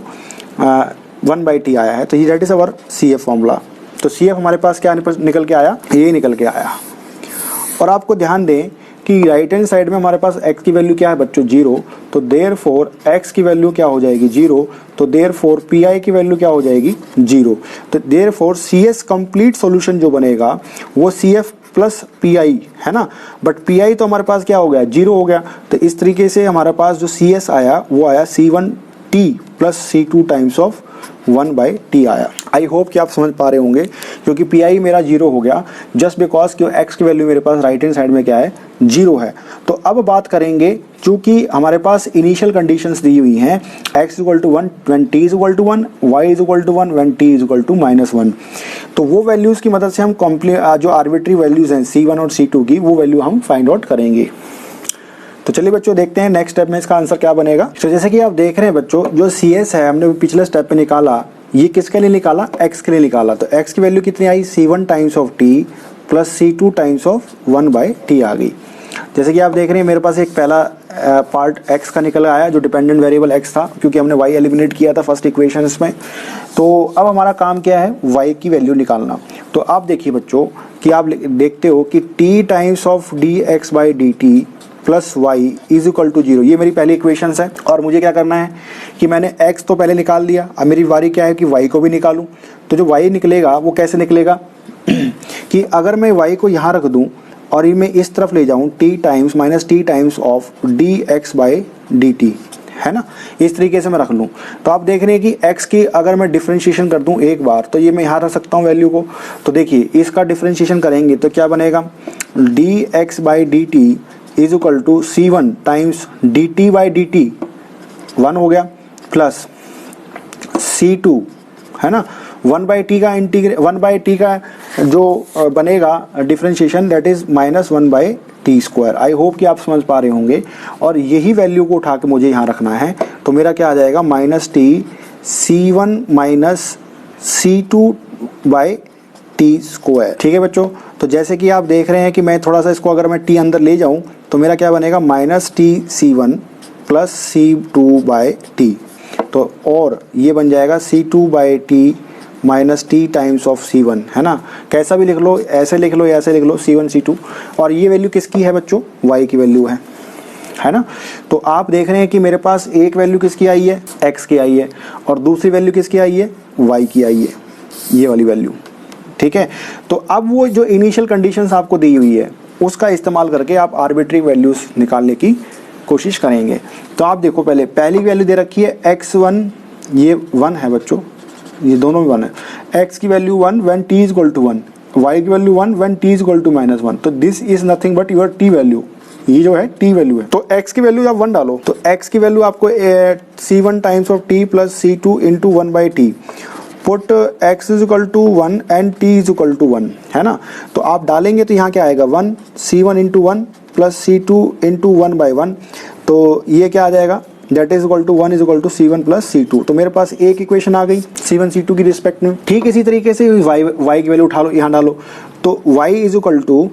1 by T आया है। तो that is our CF formula. तो CF हमारे पास क्या निकल के आया, ये निकल के आया। और आपको ध्यान दें कि राइट हैंड साइड में हमारे पास x की वैल्यू क्या है बच्चों 0, तो देयरफॉर x की वैल्यू क्या हो जाएगी 0, तो देयरफॉर PI की वैल्यू क्या हो जाएगी 0। तो देयरफॉर CS कंप्लीट सॉल्यूशन जो बनेगा वो CF प्लस PI है ना, बट PI तो हमारे पास क्या हो गया 0 हो गया। तो इस तरीके से हमारे पास जो CS आया वो आया C1T plus C2 times of 1/t आया। आई होप कि आप समझ पा रहे होंगे, क्योंकि पी आई मेरा 0 हो गया जस्ट बिकॉज कि एक्स की वैल्यू मेरे पास राइट हैंड साइड में क्या है, 0 है। तो अब बात करेंगे, चूंकि हमारे पास इनिशियल कंडीशंस दी हुई हैं, x = 1 when t = 1, y = 1 when t = -1, तो वो वैल्यूज़ की मदद से हम जो आर्बिट्री वैल्यूज़ हैं C1 और C2 की, वो वैल्यू हम फाइंड आउट करेंगे। तो चलिए बच्चों देखते हैं नेक्स्ट स्टेप में इसका आंसर क्या बनेगा। तो जैसे कि आप देख रहे हैं बच्चों, जो CS है हमने पिछले स्टेप पे निकाला, ये किसके लिए निकाला, x के लिए निकाला। तो x की वैल्यू कितनी आई, C1 times of t plus C2 times of 1/t आ गई। जैसे कि आप देख रहे हैं मेरे पास एक पहला पार्ट x का निकल आया जो डिपेंडेंट वेरिएबल x था, क्योंकि हमने y एलिमिनेट किया था फर्स्ट इक्वेशंस में। तो अब हमारा काम क्या है, y की वैल्यू निकालना। तो आप देखिए बच्चों कि आप देखते हो कि t times of dx/dt plus y is equal to 0, ये मेरी पहली इक्वेशन है। और मुझे क्या करना है कि मैंने x तो पहले निकाल लिया, अब मेरी बारी क्या है कि y को भी निकालूं। तो जो y निकलेगा वो कैसे निकलेगा कि अगर मैं y को यहाँ रख दूं और ये मैं इस तरफ ले जाऊं, t टाइम्स ऑफ dx/dt, है ना, इस तरीके से मैं रख लूं। तो आप देख रहे हैं कि x की अगर मैं डिफरेंशिएशन कर दूं एक बार, तो ये मैं यहाँ रख सकता हूँ वैल्यू को। तो देखिए इसका डिफरेंशिएशन करेंगे तो क्या बनेगा, dx/dt is equal to C1 times dt/dt 1 हो गया, प्लस C2, है ना, 1/t का जो बनेगा differentiation, that is -1/t²। I hope कि आप समझ पा रहे होंगे। और यही वैल्यू को उठा के मुझे यहाँ रखना है, तो मेरा क्या आ जाएगा, -t C1 माइनस C2/t²। ठीक है बच्चों, तो जैसे कि आप देख रहे हैं कि मैं थोड़ा सा इसको अगर मैं t अंदर ले जाऊं तो मेरा क्या बनेगा, -t C1 प्लस C2/t। तो और ये बन जाएगा C2/t minus t times of C1, है ना, कैसा भी लिख लो, ऐसे लिख लो या ऐसे लिख लो, C1 C2। और ये वैल्यू किसकी है बच्चों, y की वैल्यू है ना। तो आप देख रहे हैं कि मेरे पास एक वैल्यू किसकी आई है, x की आई है, और दूसरी वैल्यू किसकी आई है, y की आई है, ये वाली वैल्यू। ठीक है, तो अब वो जो इनिशियल कंडीशंस आपको दी हुई है उसका इस्तेमाल करके आप आर्बिट्री वैल्यूज निकालने की कोशिश करेंगे। तो आप देखो, पहली वैल्यू दे रखी है x1, ये 1 है बच्चों, ये दोनों भी 1 है। x की value 1 when t is equal to 1, y की value 1 when t is equal to -1। तो this is nothing but your t value, ये जो है t वैल्यू है। तो x की वैल्यू आप 1 डालो, तो x की वैल्यू आपको C1 times of t plus C2 into 1/t, put x is equal to 1 and t is equal to 1, है ना। तो आप डालेंगे तो यहाँ क्या आएगा, 1 C1 into 1 plus C2 into 1/1, तो ये क्या आ जाएगा, that is equal to 1 is equal to C1 plus C2। तो मेरे पास एक इक्वेशन आ गई C1 C2 की रिस्पेक्ट में। ठीक इसी तरीके से y की वैल्यू उठा लो, यहाँ डालो, तो y इज इक्वल टू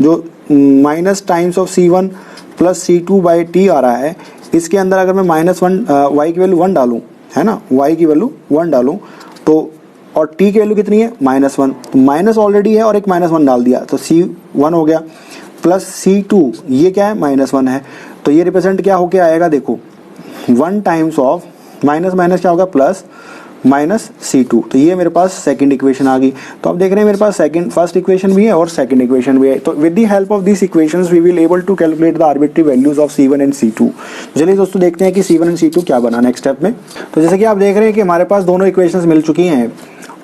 जो minus times of C1 plus C2/t आ रहा है, इसके अंदर अगर मैं -1 y की वैल्यू 1 डालूं, है ना, y की वैल्यू 1 डालूं, तो और t की वैल्यू कितनी है, -1, तो माइनस ऑलरेडी है और एक -1 डाल दिया तो C1 हो गया, प्लस C2, ये क्या है, -1 है, तो ये रिप्रेजेंट क्या होके आएगा, देखो 1 टाइम्स ऑफ माइनस क्या होगा, प्लस माइनस C2। तो ये मेरे पास सेकंड इक्वेशन आ गई। तो आप देख रहे हैं मेरे पास फर्स्ट इक्वेशन भी है और सेकंड इक्वेशन भी है। तो with the help of this equations we will able to calculate the arbitrary values of C1 and C2। चलिए दोस्तों देखते हैं कि C1 एंड C2 क्या बना नेक्स्ट स्टेप में। तो जैसे कि आप देख रहे हैं कि हमारे पास दोनों इक्वेशंस मिल चुकी हैं,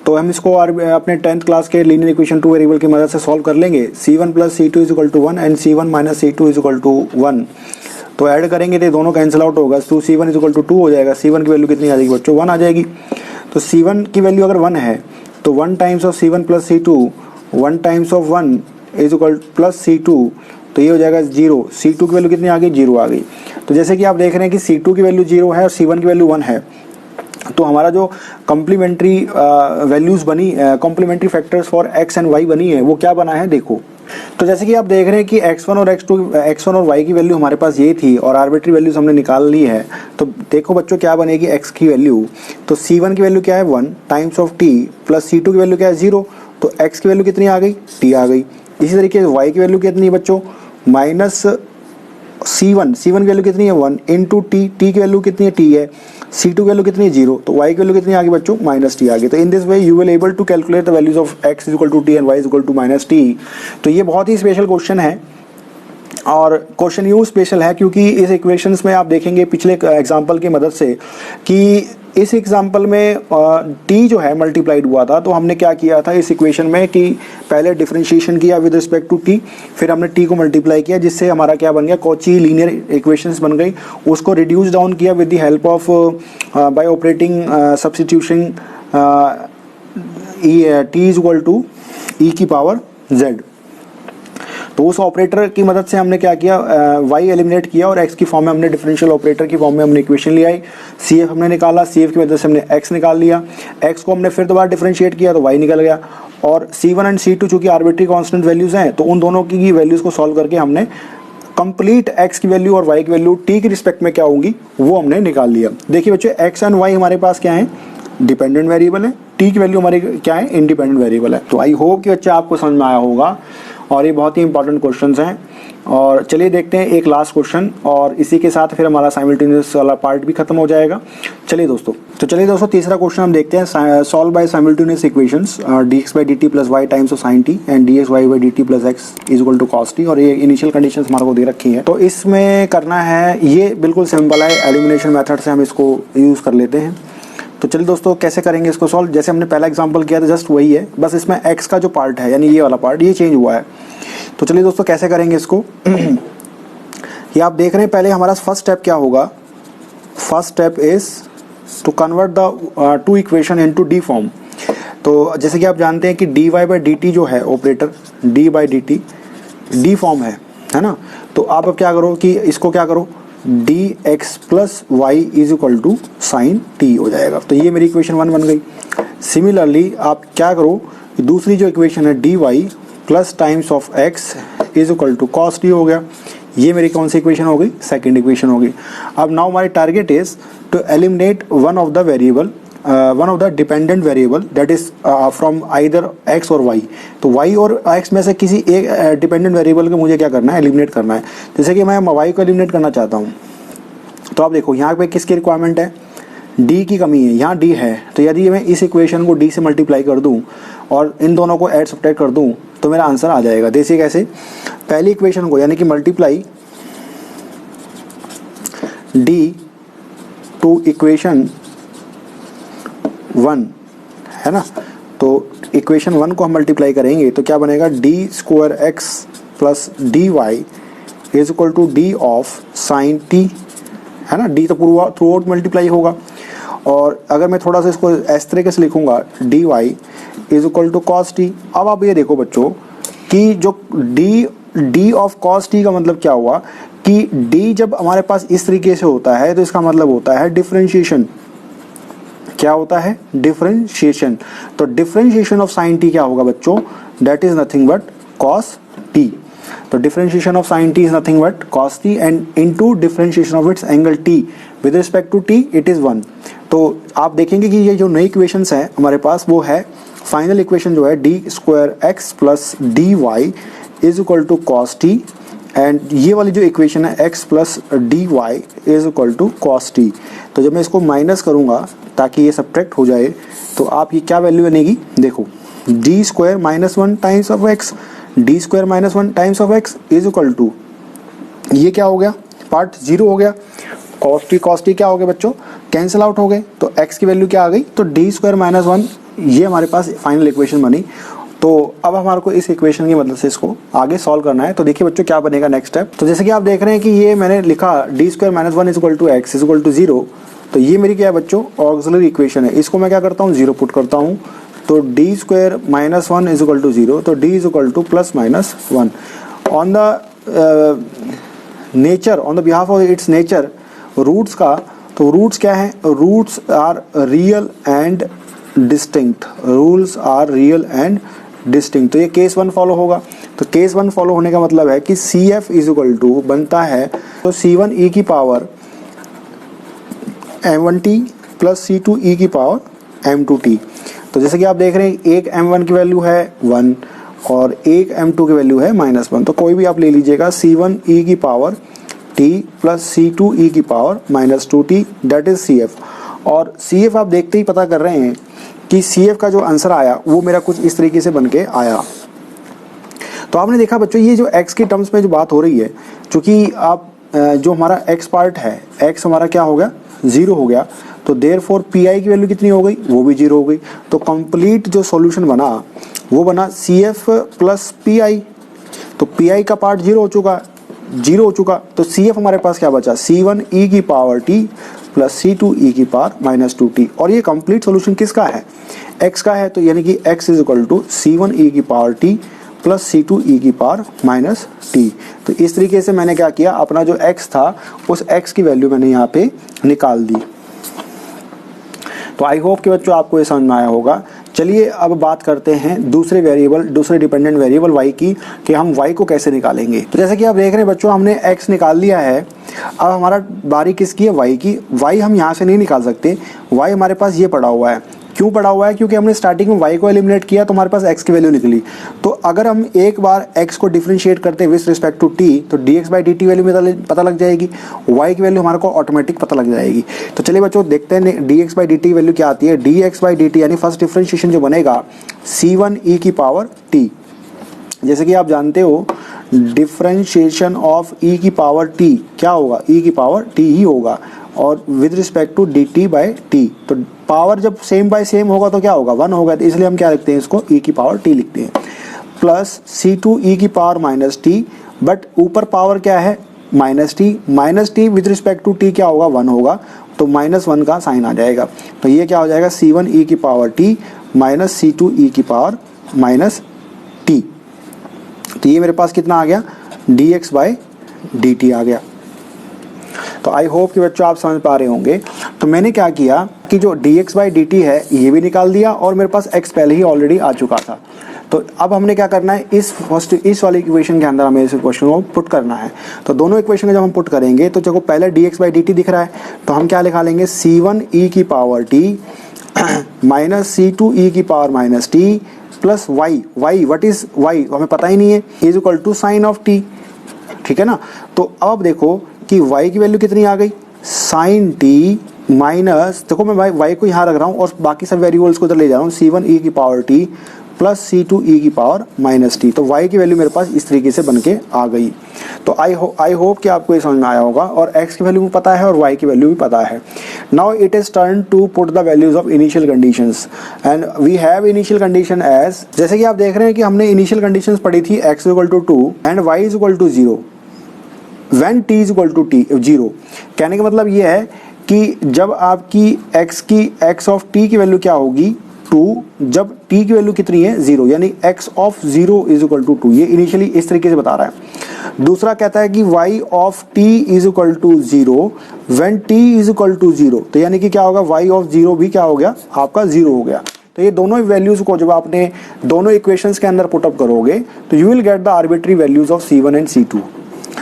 तो हम इसको अपने 10th क्लास के लीनियर इक्वेशन 2 वेरिएबल की मदद से सॉल्व कर लेंगे। C1 plus C2 is equal to 1 and C1 minus C2 is equal to 1। तो ऐड करेंगे तो दोनों कैंसिल आउट होगा, तो C1 इज इक्वल टू 2 हो जाएगा। C1 की वैल्यू कितनी आ जाएगी बच्चों, 1 आ जाएगी। तो C1 की वैल्यू अगर 1 है तो 1 times of C1 plus C2, 1 times of 1 is equal plus C2, तो ये हो जाएगा 0। C2 की वैल्यू कितनी आ गई, 0 आ गई। तो जैसे कि आप देख रहे हैं कि C2 की वैल्यू 0 है और C1 की वैल्यू 1 है, तो हमारा जो कॉम्प्लीमेंट्री वैल्यूज बनी, complementary factors for x and y बनी है, वो क्या बना है देखो। तो जैसे कि आप देख रहे हैं कि x1 और y की वैल्यू हमारे पास ये थी और आर्बिट्री वैल्यूज हमने निकाल ली है। तो देखो बच्चों क्या बनेगी x की वैल्यू, तो C1 की वैल्यू क्या है 1 times of t plus C2 की वैल्यू क्या है 0, तो x की वैल्यू कितनी आ गई, t आ गई। इसी तरीके से y की वैल्यू कितनी है बच्चों, माइनस C1 की वैल्यू कितनी है 1 इंटू t की वैल्यू कितनी है t है, C2 की वैल्यू कितनी है 0, तो y की वैल्यू कितनी आ गई बच्चों, -t आ गई। तो in this way you will able to calculate the values of x is equal to t and y is equal to -t। तो ये बहुत ही स्पेशल क्वेश्चन है, और क्वेश्चन यूँ स्पेशल है क्योंकि इस इक्वेशंस में आप देखेंगे पिछले एग्जांपल की मदद से कि इस एग्जाम्पल में t जो है मल्टीप्लाइड हुआ था, तो हमने क्या किया था इस इक्वेशन में कि पहले डिफरेंशिएशन किया विद रिस्पेक्ट टू t, फिर हमने t को मल्टीप्लाई किया, जिससे हमारा क्या बन गया, कॉची लीनियर इक्वेशंस बन गई। उसको रिड्यूस डाउन किया with the help of by operating substitution t is equal to e की पावर z। तो उस ऑपरेटर की मदद से हमने क्या किया, y एलिमिनेट किया और x की फॉर्म में हमने डिफरेंशियल ऑपरेटर की फॉर्म में हमने इक्वेशन ले आई। CF हमने निकाला, CF की मदद से हमने x निकाल लिया, x को हमने फिर दोबारा डिफरेंशिएट किया तो y निकल गया। और C1 एंड C2 चूंकि आर्बिट्री कांस्टेंट वैल्यूज हैं, तो उन दोनों की वैल्यूज को सॉल्व करके हमने कंप्लीट x की वैल्यू और y की वैल्यू t की रिस्पेक्ट में क्या होंगी वो हमने निकाल लिया। देखिए बच्चों, x एंड y हमारे पास क्या है, डिपेंडेंट वेरिएबल है, t की वैल्यू हमारी क्या है, इंडिपेंडेंट वेरिएबल है। तो आई होप कि बच्चा आपको समझ में आया होगा और ये बहुत ही इंपॉर्टेंट क्वेश्चंस हैं। और चलिए देखते हैं एक लास्ट क्वेश्चन, और इसी के साथ फिर हमारा साइमल्टेनियस वाला पार्ट भी खत्म हो जाएगा। चलिए दोस्तों तीसरा क्वेश्चन हम देखते हैं। Solve by simultaneous equations dx by dt plus Y times of sine T and dx y by dt plus X is equal to cos T. और ये इनिशियल कंडीशंस हमारे को दे रखी है, तो इसमें करना है, ये बिल्कुल सिंपल है, एलिमिनेशन मेथड से हम इसको यूज़ कर लेते हैं। तो चलिए दोस्तों कैसे करेंगे इसको सॉल्व, जैसे हमने पहला एग्जांपल किया था जस्ट वही है, बस इसमें x का जो पार्ट है यानी ये वाला पार्ट ये चेंज हुआ है। तो चलिए दोस्तों कैसे करेंगे इसको ये आप देख रहे हैं। पहले हमारा फर्स्ट स्टेप क्या होगा, first step is to convert the two equation into D form. तो जैसे कि आप जानते हैं कि dy by dt जो है operator d by dt D form है ना। तो आप अब क्या करो कि इसको क्या करो, dx plus Y is equal to sine T हो जाएगा। तो ये मेरी इक्वेशन 1 बन गई। सिमिलरली आप क्या करो, दूसरी जो इक्वेशन है dy plus times of x is equal to cos T हो गया। ये मेरी कौन सी इक्वेशन हो गई, सेकंड इक्वेशन हो गई। अब नाउ हमारी target is to eliminate one of the variable, one of the dependent variable that is from either x और y। तो y और x में से किसी एक डिपेंडेंट वेरिएबल को मुझे क्या करना है, एलिमिनेट करना है। जैसे कि मैं y को एलिमिनेट करना चाहता हूँ, तो आप देखो यहाँ पे किसकी रिक्वायरमेंट है, d की कमी है, यहाँ d है। तो यदि मैं इस इक्वेशन को d से मल्टीप्लाई कर दूँ और इन दोनों को ऐड सब्ट्रैक्ट कर दूँ तो मेरा आंसर आ जाएगा। देखिए कैसे, पहली इक्वेशन को यानी कि मल्टीप्लाई d टू इक्वेशन 1 है ना। तो इक्वेशन 1 को हम मल्टीप्लाई करेंगे तो क्या बनेगा, D square X plus D Y is equal to D of sine T है ना। डी तो पूरा थ्रू आउट मल्टीप्लाई होगा। और अगर मैं थोड़ा सा इसको इस तरीके से लिखूंगा, D Y is equal to cos T. अब आप ये देखो बच्चों कि जो डी ऑफ कॉस टी का मतलब क्या हुआ कि डी जब हमारे पास इस तरीके से होता है तो इसका मतलब होता है डिफरेंशिएशन। क्या होता है, डिफरेंशिएशन। तो डिफरेंशिएशन ऑफ साइन टी क्या होगा बच्चों, that is nothing but cos T. तो differentiation of sine t is nothing but cos T and into differentiation of its angle t with respect to t it is 1। तो आप देखेंगे कि ये जो नई इक्वेशंस है हमारे पास वो है फाइनल इक्वेशन जो है D square X plus D Y is equal to cos T, and ये वाली जो इक्वेशन है x plus D Y is equal to cos T. तो जब मैं इसको माइनस करूँगा ताकि ये सब्ट्रैक्ट हो जाए तो आप ये क्या वैल्यू बनेगी, देखो D square minus 1 times of X, D square minus 1 times of X is equal to, ये क्या हो गया, पार्ट 0 हो गया। कॉस टी क्या हो गया बच्चों, कैंसिल आउट हो गए। तो x की वैल्यू क्या आ गई, तो डी स्क्वायर माइनस 1, ये हमारे पास फाइनल इक्वेशन बनी। तो अब हमारे को इस इक्वेशन की मदद से इसको आगे सॉल्व करना है। तो देखिए बच्चों क्या बनेगा नेक्स्ट स्टेप। तो जैसे कि आप देख रहे हैं कि ये मैंने लिखा D square minus 1 is equal to X is equal to 0। तो ये मेरी क्या है बच्चों, ऑक्सिलरी इक्वेशन है। इसको मैं क्या करता हूँ, 0 पुट करता हूँ। तो D square minus 1 is equal to 0, तो D is equal to plus minus 1 on the nature, on the behalf of its nature roots का। तो रूट्स क्या है, roots are real and distinct, rules are real and distinct. तो ये केस 1 फॉलो होगा। तो केस 1 फॉलो होने का मतलब है कि C F is equal to बनता है तो C1 e की power m1t plus C2 e की पावर m2t। तो जैसे कि आप देख रहे हैं एक m1 की वैल्यू है 1 और एक m2 की वैल्यू है -1। तो कोई भी आप ले लीजिएगा, C1 e की power t plus C2 e की power -2t that is CF। और CF आप देखते ही पता कर रहे हैं कि CF का जो आंसर आया वो मेरा कुछ इस तरीके से बन के आया। तो आपने देखा बच्चों ये जो x के टर्म्स में जो बात हो रही है, क्योंकि आप जो हमारा x पार्ट है, x हमारा क्या हो गया, 0 हो गया। तो देयरफॉर पी आई की वैल्यू कितनी हो गई, वो भी 0 हो गई। तो कंप्लीट जो सॉल्यूशन बना वो बना C F plus P I. तो पी आई का पार्ट 0 हो चुका, तो सी एफ हमारे पास क्या बचा, C1 e की power t plus C2 e की पावर -2t। और ये कंप्लीट सॉल्यूशन किसका है, x का है। तो यानी कि x is equal to C1 e की power t plus C2 e की पावर -t। तो इस तरीके से मैंने क्या किया, अपना जो x था उस x की वैल्यू मैंने यहाँ पे निकाल दी। तो आई होप कि बच्चों आपको ये समझ में आया होगा। चलिए अब बात करते हैं दूसरे डिपेंडेंट वेरिएबल y की, कि हम y को कैसे निकालेंगे। तो जैसे कि आप देख रहे हैं बच्चों, हमने x निकाल लिया है। अब हमारा बारी किसकी है, y की। y हम यहाँ से नहीं निकाल सकते, y हमारे पास ये पड़ा हुआ है। क्यों पड़ा हुआ है, क्योंकि हमने स्टार्टिंग में y को एलिमिनेट किया तो हमारे पास x की वैल्यू निकली। तो अगर हम एक बार x को डिफरेंशिएट करते हैं विद रिस्पेक्ट टू t, तो dx/dt वैल्यू में पता लग जाएगी, y की वैल्यू हमारे को ऑटोमेटिक पता लग जाएगी। तो चलिए बच्चों देखते हैं dx/dt वैल्यू क्या आती है। dx/dt यानी फर्स्ट डिफरेंशिएशन जो बनेगा C1 e की पावर t। जैसे कि आप जानते हो डिफरेंशिएशन ऑफ e की पावर t क्या होगा, e की पावर t ही होगा, और विद रिस्पेक्ट टू dt/t। तो पावर जब सेम बाय सेम होगा तो क्या होगा, 1 होगा। तो इसलिए हम क्या लिखते हैं, इसको e की पावर t लिखते हैं, प्लस C2 e की पावर -t। बट ऊपर पावर क्या है, -t with respect to t क्या होगा, 1 होगा। तो -1 का साइन आ जाएगा। तो ये क्या हो जाएगा, C1 e की power t minus C2 e की पावर -t। तो ये मेरे पास कितना आ गया, dx/dt आ गया। तो आई होप कि बच्चों आप समझ पा रहे होंगे। तो मैंने क्या किया कि जो dx/dt है ये भी निकाल दिया, और मेरे पास x पहले ही ऑलरेडी आ चुका था। तो अब हमने क्या करना है, इस वाली इक्वेशन के अंदर हमें इस क्वेश्चन को पुट करना है। तो दोनों इक्वेशन को जब हम पुट करेंगे तो देखो पहले dx/dt दिख रहा है, तो हम क्या लिखा लेंगे, C1 e की power t minus C2 e की power -t plus y what is y हमें पता ही नहीं है, is equal to sine of t। ठीक है ना। तो अब देखो कि y की वैल्यू कितनी आ गई, साइन t माइनस, देखो मैं y को यहाँ रख रहा हूँ और बाकी सब वेरिएबल्स को इधर ले जा रहा हूँ, C1 e की power t plus C2 e की पावर -t। तो y की वैल्यू मेरे पास इस तरीके से बन के आ गई। तो आई होप कि आपको ये समझ में आया होगा, और x की वैल्यू भी पता है और y की वैल्यू भी पता है। Now it is turn to put the values of initial conditions, and we have initial condition as, जैसे कि आप देख रहे हैं कि हमने इनिशियल कंडीशंस पढ़ी थी x equal to 2 and y equal to 0 when t is equal to 0। कहने का मतलब ये है कि जब आपकी x ऑफ t की वैल्यू क्या होगी, 2, जब t की वैल्यू कितनी है, 0, यानी x of 0 is equal to 2। ये इनिशियली इस तरीके से बता रहा है। दूसरा कहता है कि y of t is equal to 0 when t is equal to 0। तो यानी कि क्या होगा, y ऑफ 0 भी क्या हो गया, आपका 0 हो गया। तो ये दोनों वैल्यूज को जब आपने दोनों इक्वेशंस के अंदर पुटअप करोगे तो you will get the arbitrary values of C1 and C2।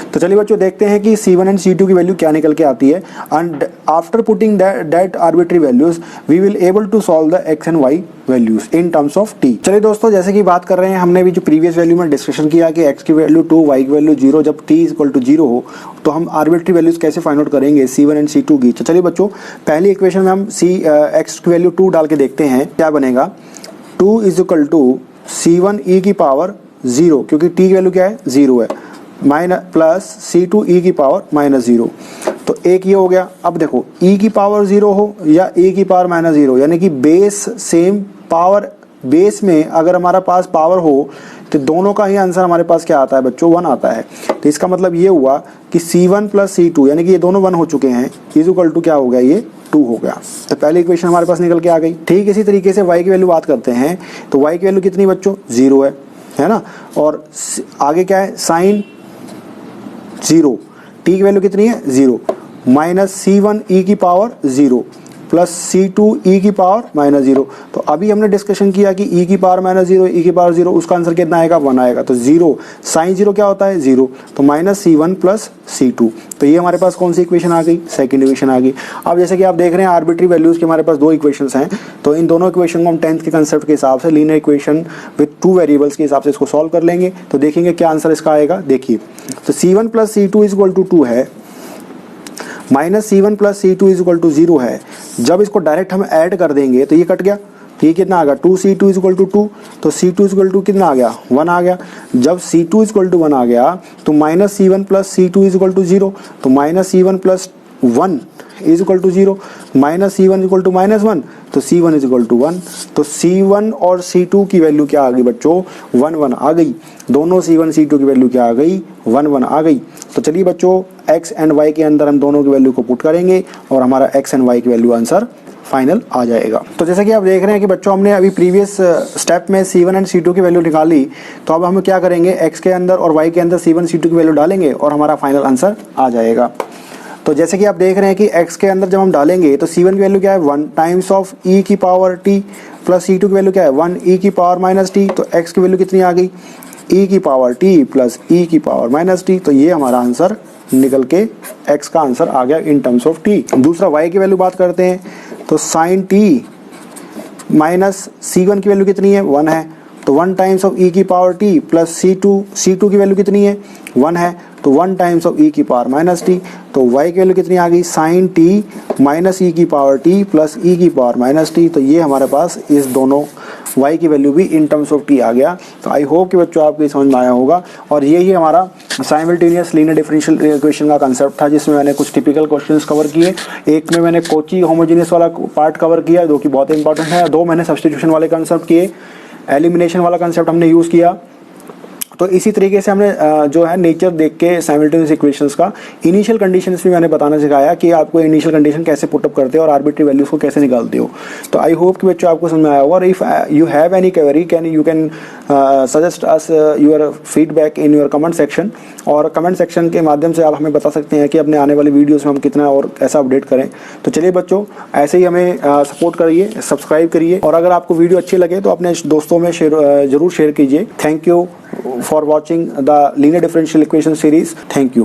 तो चलिए बच्चों देखते हैं कि C1 एंड C2 की वैल्यू क्या निकल के आती है, and after putting that arbitrary values we will able to solve the x and y values in terms of t। चलिए दोस्तों, जैसे कि बात कर रहे हैं, हमने भी जो प्रीवियस वैल्यू में डिस्कशन किया कि x की वैल्यू 2, y की वैल्यू 0, जब t इक्वल टू 0 हो तो हम आर्बिट्री वैल्यूज कैसे फाइंड आउट करेंगे C1 एंड C2 की। तो चलिए बच्चों, पहली इक्वेशन में हम x की वैल्यू 2 डाल के देखते हैं क्या बनेगा। 2 is equal to C1 e की पावर 0, क्योंकि t की वैल्यू क्या है, 0 है, माइनस प्लस C2 e की पावर -0। तो एक ये हो गया। अब देखो e की पावर 0 हो या e की पावर -0, यानी कि बेस सेम पावर, बेस में अगर हमारा पास पावर हो तो दोनों का ही आंसर हमारे पास क्या आता है बच्चों, 1 आता है। तो इसका मतलब ये हुआ कि C1 प्लस C2 यानी कि ये दोनों 1 हो चुके हैं, इज इक्वल टू क्या हो गया, ये 2 हो गया। तो पहली इक्वेशन हमारे पास निकल के आ गई। ठीक इसी तरीके से y की वैल्यू बात करते हैं, तो y की वैल्यू कितनी बच्चों, 0 है ना। और आगे क्या है, साइन 0, t की वैल्यू कितनी है, 0, माइनस C1 e की पावर 0 प्लस C2 e की पावर -0। तो अभी हमने डिस्कशन किया कि e की पावर -0, e की पावर 0, उसका आंसर कितना आएगा, 1 आएगा। तो 0 साइन 0 क्या होता है, 0, तो माइनस C1 प्लस C2। तो ये हमारे पास कौन सी इक्वेशन आ गई, सेकंड इक्वेशन आ गई। अब जैसे कि आप देख रहे हैं आर्बिट्री वैल्यूज के हमारे पास 2 इक्वेशंस हैं, तो इन दोनों इक्वेशन को हम 10th के कंसेप्ट के हिसाब से लीनियर इक्वेशन विद 2 वेरिएबल्स के हिसाब से इसको सॉल्व कर लेंगे। तो देखेंगे क्या आंसर इसका आएगा। देखिए, तो C1 plus C2 is equal to 2 है, minus C1 plus C2 is equal to 0 है। जब इसको डायरेक्ट हम ऐड कर देंगे तो ये कट गया, तो ये कितना आ गया, 2C2 इज इक्वल टू 2, तो C2 इज इक्वल टू कितना आ गया, 1 आ गया। जब C2 इज इक्वल टू 1 आ गया तो minus C1 plus C2 is equal to 0, तो minus C1 plus 1 is equal to 0, minus C1 equal to -1, तो C1 इज इक्वल टू 1। तो C1 और C2 की वैल्यू क्या आ गई बच्चों, 1 1 आ गई। दोनों C1 C2 की वैल्यू क्या आ गई, 1 1 आ गई। तो चलिए बच्चों x एंड y के अंदर हम दोनों की वैल्यू को पुट करेंगे और हमारा x एंड y की वैल्यू आंसर फाइनल आ जाएगा। तो जैसे कि आप देख रहे हैं कि बच्चों हमने अभी प्रीवियस स्टेप में C1 एंड C2 की वैल्यू निकाली, तो अब हम क्या करेंगे, x के अंदर और y के अंदर C1 C2 की वैल्यू डालेंगे और हमारा फाइनल आंसर आ जाएगा। तो जैसे कि आप देख रहे हैं कि x के अंदर जब हम डालेंगे तो C1 की वैल्यू क्या है, 1 टाइम्स ऑफ e की पावर t, प्लस C2 की वैल्यू क्या है, 1 e की पावर माइनस t। तो x की वैल्यू कितनी आ गई, e की पावर t प्लस e की पावर माइनस t। तो ये हमारा आंसर निकल के x का आंसर आ गया इन टर्म्स ऑफ t। दूसरा y की वैल्यू बात करते हैं, तो साइन t माइनस C1 की वैल्यू कितनी है, 1 है, तो 1 टाइम्स ऑफ e की पावर t प्लस C2 की वैल्यू कितनी है, 1 है, तो 1 टाइम्स ऑफ e की पावर माइनस t। तो y की वैल्यू कितनी आ गई, साइन t माइनस e की पावर t प्लस e की पावर माइनस t। तो ये हमारे पास इस दोनों y की वैल्यू भी इन टर्म्स ऑफ t आ गया। तो आई होप कि बच्चों आपको समझ में आया होगा। और यही हमारा साइमल्टेनियस लीनियर डिफरेंशियल इक्वेशन का कंसेप्ट था, जिसमें मैंने कुछ टिपिकल क्वेश्चंस कवर किए। एक में मैंने कोची होमोजेनियस वाला पार्ट कवर किया जो कि बहुत इंपॉर्टेंट है, 2 मैंने सब्स्टिट्यूशन वाले कंसेप्ट किए, एलिमिनेशन वाला कंसेप्ट हमने यूज़ किया। तो इसी तरीके से हमने जो है नेचर देख के साइमल्टेनियस इक्वेशंस का इनिशियल कंडीशंस भी मैंने बताना सिखाया कि आपको इनिशियल कंडीशन कैसे पुटअप करते हो और आर्बिट्री वैल्यूज को कैसे निकालते हो। तो आई होप कि बच्चों आपको समझ में आया होगा। और if you have any query you can suggest us your feedback in your comment section, और कमेंट सेक्शन के माध्यम से आप हमें बता सकते हैं कि अपने आने वाली वीडियोस में हम कितना और ऐसा अपडेट करें। तो चलिए बच्चों ऐसे ही हमें सपोर्ट करिए, सब्सक्राइब करिए, और अगर आपको वीडियो अच्छी लगे तो अपने दोस्तों में जरूर शेयर कीजिए। Thank you for watching the linear differential equation series. Thank you.